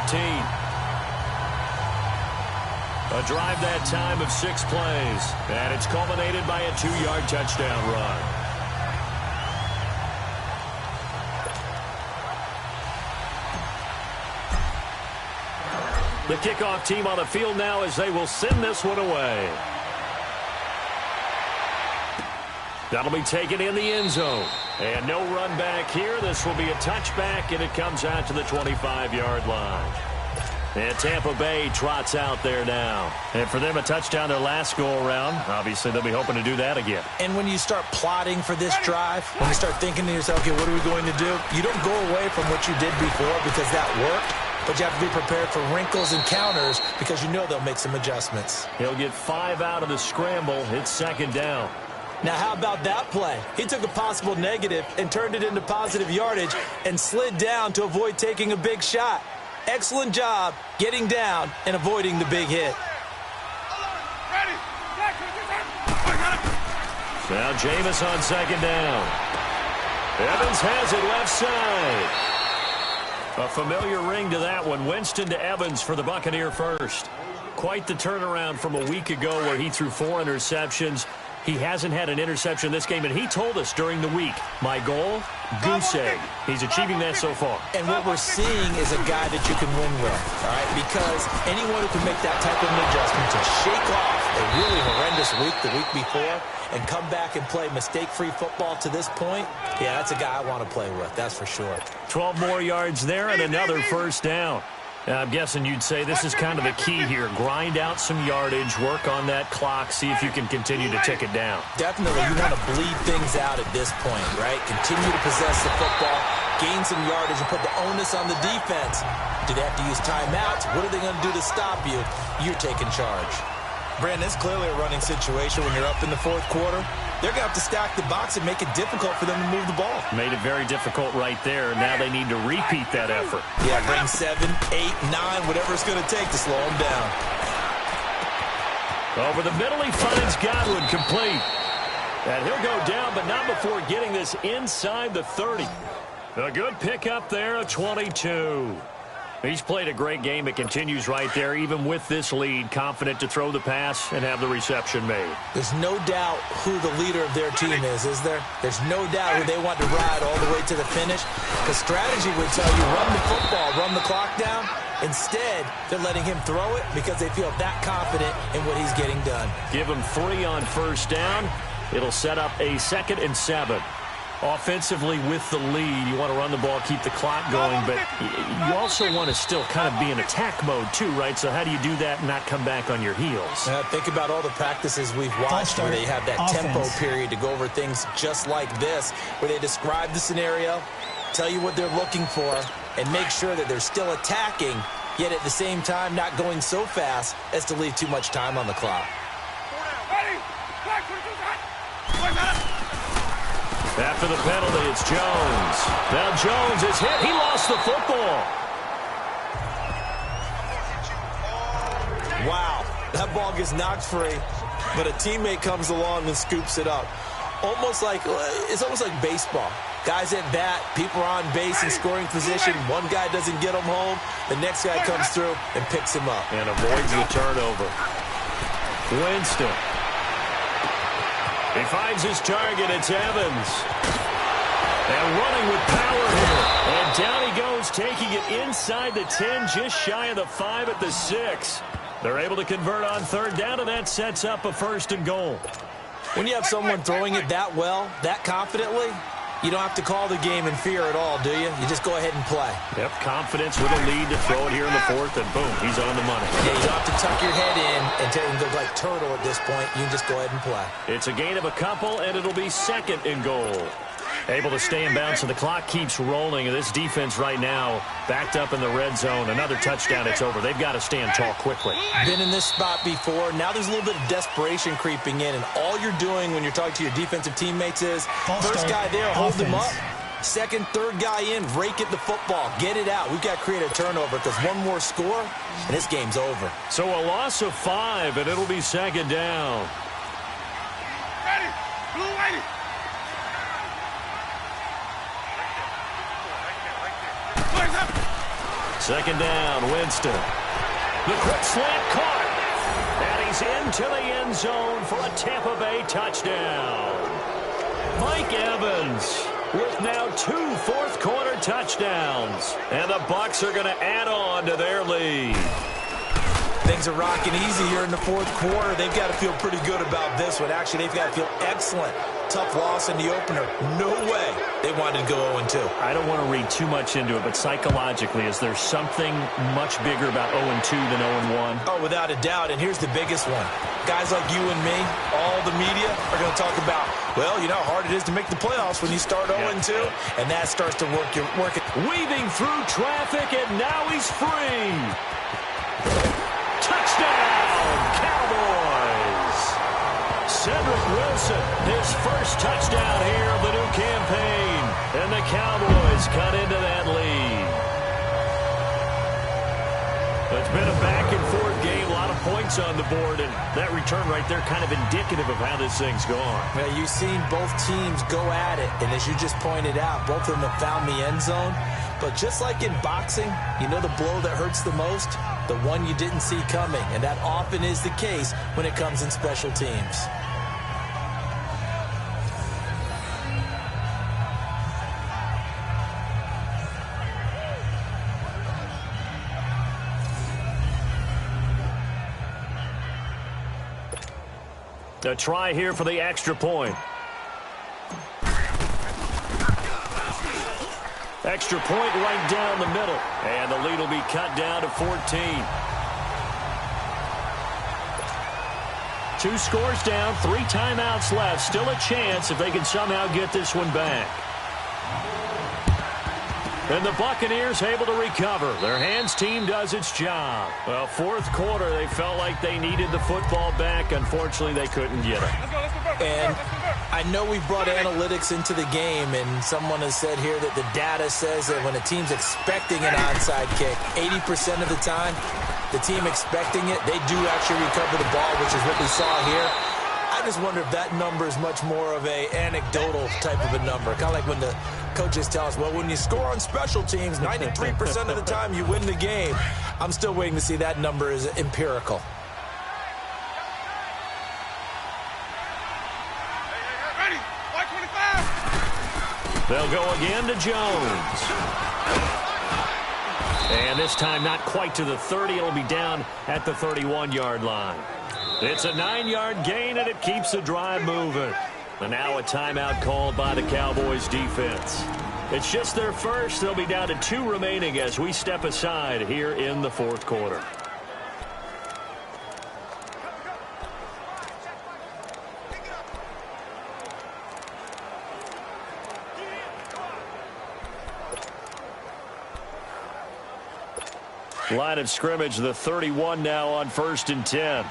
A drive that time of 6 plays, and it's culminated by a 2-yard touchdown run. The kickoff team on the field now as they will send this one away. That'll be taken in the end zone. And no run back here. This will be a touchback, and it comes out to the 25-yard line. And Tampa Bay trots out there now. And for them, a touchdown their last go-around. Obviously, they'll be hoping to do that again. And when you start plotting for this drive, when you start thinking to yourself, okay, what are we going to do? You don't go away from what you did before because that worked. But you have to be prepared for wrinkles and counters because you know they'll make some adjustments. He'll get 5 out of the scramble. It's second down. Now, how about that play? He took a possible negative and turned it into positive yardage and slid down to avoid taking a big shot. Excellent job getting down and avoiding the big hit. Now Jameis on second down. Evans has it left side. A familiar ring to that one. Winston to Evans for the Buccaneer first. Quite the turnaround from a week ago where he threw 4 interceptions. He hasn't had an interception this game, and he told us during the week, my goal, goose egg. He's achieving that so far. And what we're seeing is a guy that you can win with, all right? Because anyone who can make that type of an adjustment to shake off a really horrendous week the week before and come back and play mistake-free football to this point, yeah, that's a guy I want to play with, that's for sure. 12 more yards there and another first down. I'm guessing you'd say this is kind of the key here. Grind out some yardage, work on that clock, see if you can continue to tick it down. Definitely, you want to bleed things out at this point, right? Continue to possess the football, gain some yardage, and put the onus on the defense. Do they have to use timeouts? What are they going to do to stop you? You're taking charge. Brandon, it's clearly a running situation when you're up in the 4th quarter. They're going to have to stack the box and make it difficult for them to move the ball. Made it very difficult right there. Now they need to repeat that effort. Yeah, bring 7, 8, 9, whatever it's going to take to slow them down. Over the middle, he finds Godwin complete. And he'll go down, but not before getting this inside the 30. A good pickup there of 22. He's played a great game. It continues right there, even with this lead, confident to throw the pass and have the reception made. There's no doubt who the leader of their team is there? There's no doubt who they want to ride all the way to the finish. Because strategy would tell you, run the football, run the clock down. Instead, they're letting him throw it because they feel that confident in what he's getting done. Give him 3 on first down. It'll set up a 2nd and 7. Offensively with the lead, you want to run the ball, keep the clock going, but you also want to still kind of be in attack mode too, right? So how do you do that and not come back on your heels? Think about all the practices we've watched where they have that tempo period to go over things just like this, where they describe the scenario, tell you what they're looking for, and make sure that they're still attacking, yet at the same time not going so fast as to leave too much time on the clock. After the penalty, it's Jones. Now Jones is hit. He lost the football. Wow, that ball gets knocked free, but a teammate comes along and scoops it up. It's almost like baseball. Guys at bat, people are on base in scoring position. One guy doesn't get him home. The next guy comes through and picks him up. And avoids the turnover. Winston. He finds his target. It's Evans. And running with power here. And down he goes, taking it inside the 10, just shy of the 5 at the 6. They're able to convert on third down, and that sets up a 1st and goal. When you have someone throwing it that well, that confidently, you don't have to call the game in fear at all, do you? You just go ahead and play. Yep, confidence with a lead to throw it here in the 4th, and boom, he's on the money. Yeah, you don't have to tuck your head in and take him like turtle at this point. You can just go ahead and play. It's a gain of a couple, and it'll be 2nd and goal. Able to stay in bounds, so the clock keeps rolling. And this defense right now backed up in the red zone. Another touchdown, it's over. They've got to stand tall quickly. Been in this spot before. Now there's a little bit of desperation creeping in, and all you're doing when you're talking to your defensive teammates is first guy there, hold him up. Second, third guy in, rake at the football. Get it out. We've got to create a turnover because one more score, and this game's over. So a loss of 5, and it'll be 2nd down. Ready. Blue lady. Second down, Winston. The quick slant caught. And he's into the end zone for a Tampa Bay touchdown. Mike Evans with now 2 fourth-quarter touchdowns. And the Bucs are going to add on to their lead. Things are rocking easy here in the 4th quarter. They've got to feel pretty good about this one. Actually, they've got to feel excellent. Tough loss in the opener. No way they wanted to go 0-2. I don't want to read too much into it, but psychologically, is there something much bigger about 0-2 than 0-1? Oh, without a doubt, and here's the biggest one. Guys like you and me, all the media, are going to talk about, well, you know how hard it is to make the playoffs when you start 0-2, and that starts to work it. Weaving through traffic, and now he's free. Touchdown, Cowboys! Cedric Wilson, his first touchdown here of the new campaign. And the Cowboys cut into that lead. It's been a back-and-forth game, a lot of points on the board, and that return right there kind of indicative of how this thing's gone. Well, you've seen both teams go at it, and as you just pointed out, both of them have found the end zone. But just like in boxing, you know the blow that hurts the most? The one you didn't see coming, and that often is the case when it comes in special teams. A try here for the extra point. Extra point right down the middle. And the lead will be cut down to 14. 2 scores down, 3 timeouts left. Still a chance if they can somehow get this one back. And the Buccaneers able to recover. Their hands team does its job. Well, 4th quarter, they felt like they needed the football back. Unfortunately, they couldn't get it. And I know we've brought analytics into the game, and someone has said here that the data says that when a team's expecting an onside kick, 80% of the time, the team expecting it, they do actually recover the ball, which is what we saw here. I just wonder if that number is much more of a anecdotal type of a number. Kind of like when the coaches tell us, well, when you score on special teams, 93% of the time you win the game. I'm still waiting to see that number is empirical. Ready. White 25. They'll go again to Jones. And this time not quite to the 30. It'll be down at the 31-yard line. It's a 9-yard gain, and it keeps the drive moving. And now a timeout called by the Cowboys defense. It's just their first. They'll be down to 2 remaining as we step aside here in the 4th quarter. Line of scrimmage, the 31 now on 1st and 10.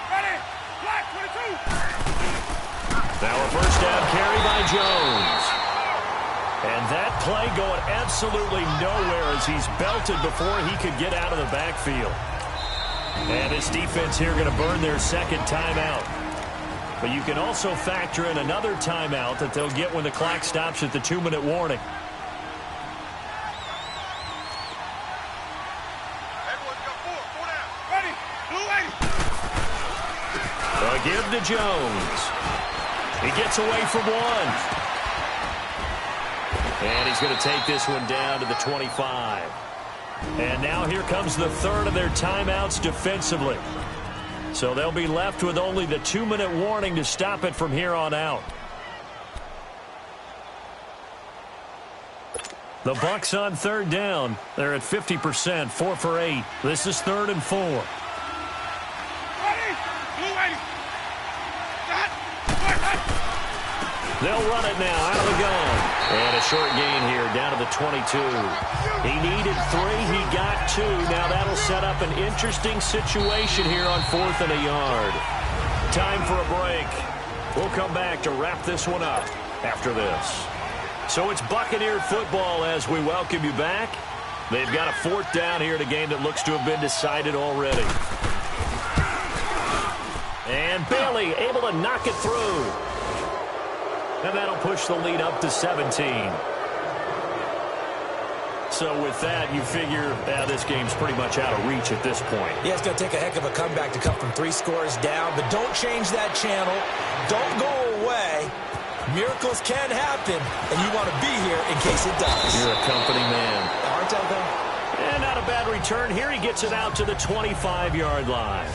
Ready. Black 22. down carry by Jones. And that play going absolutely nowhere as he's belted before he could get out of the backfield. And this defense here going to burn their second timeout. But you can also factor in another timeout that they'll get when the clock stops at the 2-minute warning. They'll give to Jones. He gets away from one. And he's going to take this one down to the 25. And now here comes the third of their timeouts defensively. So they'll be left with only the 2-minute warning to stop it from here on out. The Bucs on third down. They're at 50%, 4 for 8. This is 3rd and 4. They'll run it now out of the gun. And a short gain here down to the 22. He needed 3. He got 2. Now that'll set up an interesting situation here on 4th and a yard. Time for a break. We'll come back to wrap this one up after this. So it's Buccaneer football as we welcome you back. They've got a 4th down here in a game that looks to have been decided already. And Bailey able to knock it through. And that'll push the lead up to 17. So with that, you figure this game's pretty much out of reach at this point. Yeah, it's going to take a heck of a comeback to come from 3 scores down. But don't change that channel. Don't go away. Miracles can happen, and you want to be here in case it does. You're a company man. Aren't I, though? And not a bad return here. He gets it out to the 25-yard line.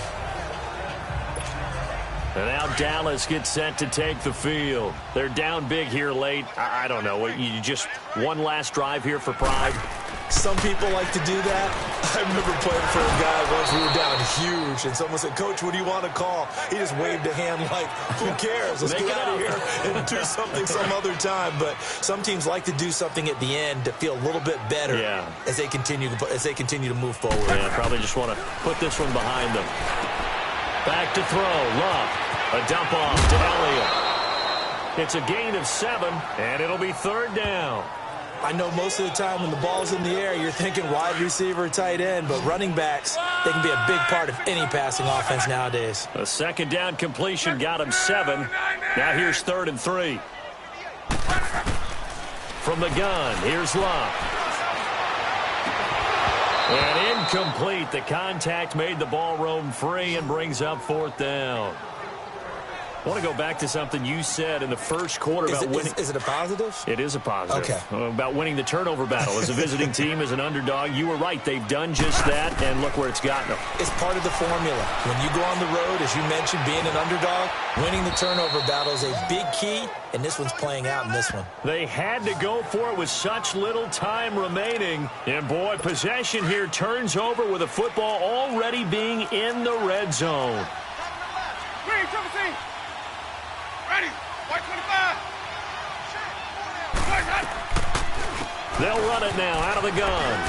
And now Dallas gets set to take the field. They're down big here late. I don't know. You just one last drive here for pride? Some people like to do that. I remember playing for a guy once. We were down huge, and someone said, "Coach, what do you want to call?" He just waved a hand like, who cares? Let's get out of here and do something some other time. But some teams like to do something at the end to feel a little bit better as they continue to move forward. Yeah, probably just want to put this one behind them. Back to throw. Love. A dump off to Elliott. It's a gain of 7, and it'll be 3rd down. I know most of the time when the ball's in the air, you're thinking wide receiver, tight end, but running backs, they can be a big part of any passing offense nowadays. A 2nd down completion got him 7. Now here's 3rd and 3. From the gun, here's Love. And incomplete. The contact made the ball roam free and brings up 4th down. I want to go back to something you said in the first quarter about winning. Is it a positive? It is a positive. Okay. About winning the turnover battle. As a visiting team, as an underdog, you were right. They've done just that, and look where it's gotten them. It's part of the formula. When you go on the road, as you mentioned, being an underdog, winning the turnover battle is a big key, and this one's playing out in this one. They had to go for it with such little time remaining. And, boy, possession here turns over with a football already being in the red zone. Green, triple team. Ready, white 25. They'll run it now out of the gun.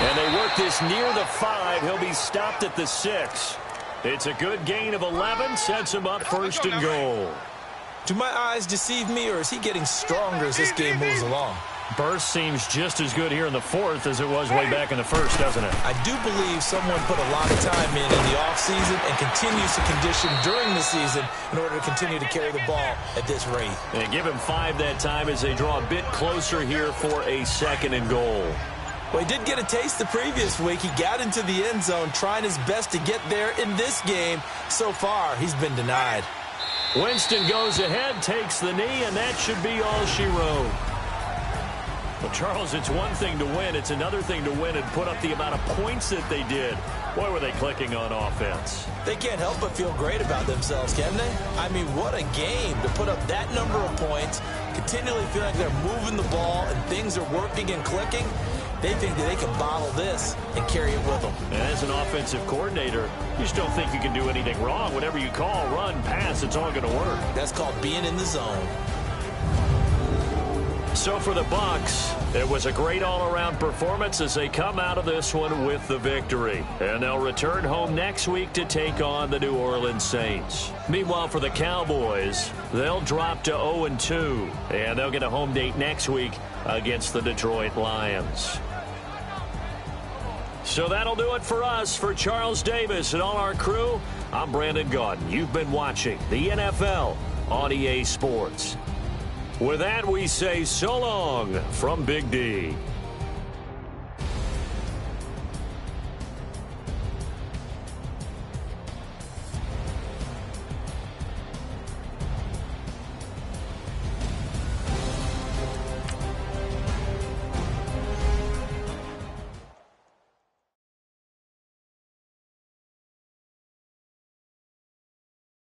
And they work this near the 5. He'll be stopped at the 6. It's a good gain of 11. Sets him up 1st and goal. Do my eyes deceive me, or is he getting stronger as this game moves along? Burst seems just as good here in the 4th as it was way back in the 1st, doesn't it? I do believe someone put a lot of time in the offseason and continues to condition during the season in order to continue to carry the ball at this rate. And give him 5 that time as they draw a bit closer here for a 2nd and goal. Well, he did get a taste the previous week. He got into the end zone trying his best to get there in this game. So far, he's been denied. Winston goes ahead, takes the knee, and that should be all she wrote. Well, Charles, it's one thing to win. It's another thing to win and put up the amount of points that they did. Boy, were they clicking on offense. They can't help but feel great about themselves, can they? I mean, what a game to put up that number of points, continually feel like they're moving the ball and things are working and clicking. They think that they can bottle this and carry it with them. And as an offensive coordinator, you just don't think you can do anything wrong. Whatever you call, run, pass, it's all going to work. That's called being in the zone. So for the Bucs, it was a great all-around performance as they come out of this one with the victory. And they'll return home next week to take on the New Orleans Saints. Meanwhile, for the Cowboys, they'll drop to 0-2, and they'll get a home date next week against the Detroit Lions. So that'll do it for us. For Charles Davis and all our crew, I'm Brandon Gaudin. You've been watching the NFL on EA Sports. With that, we say so long from Big D.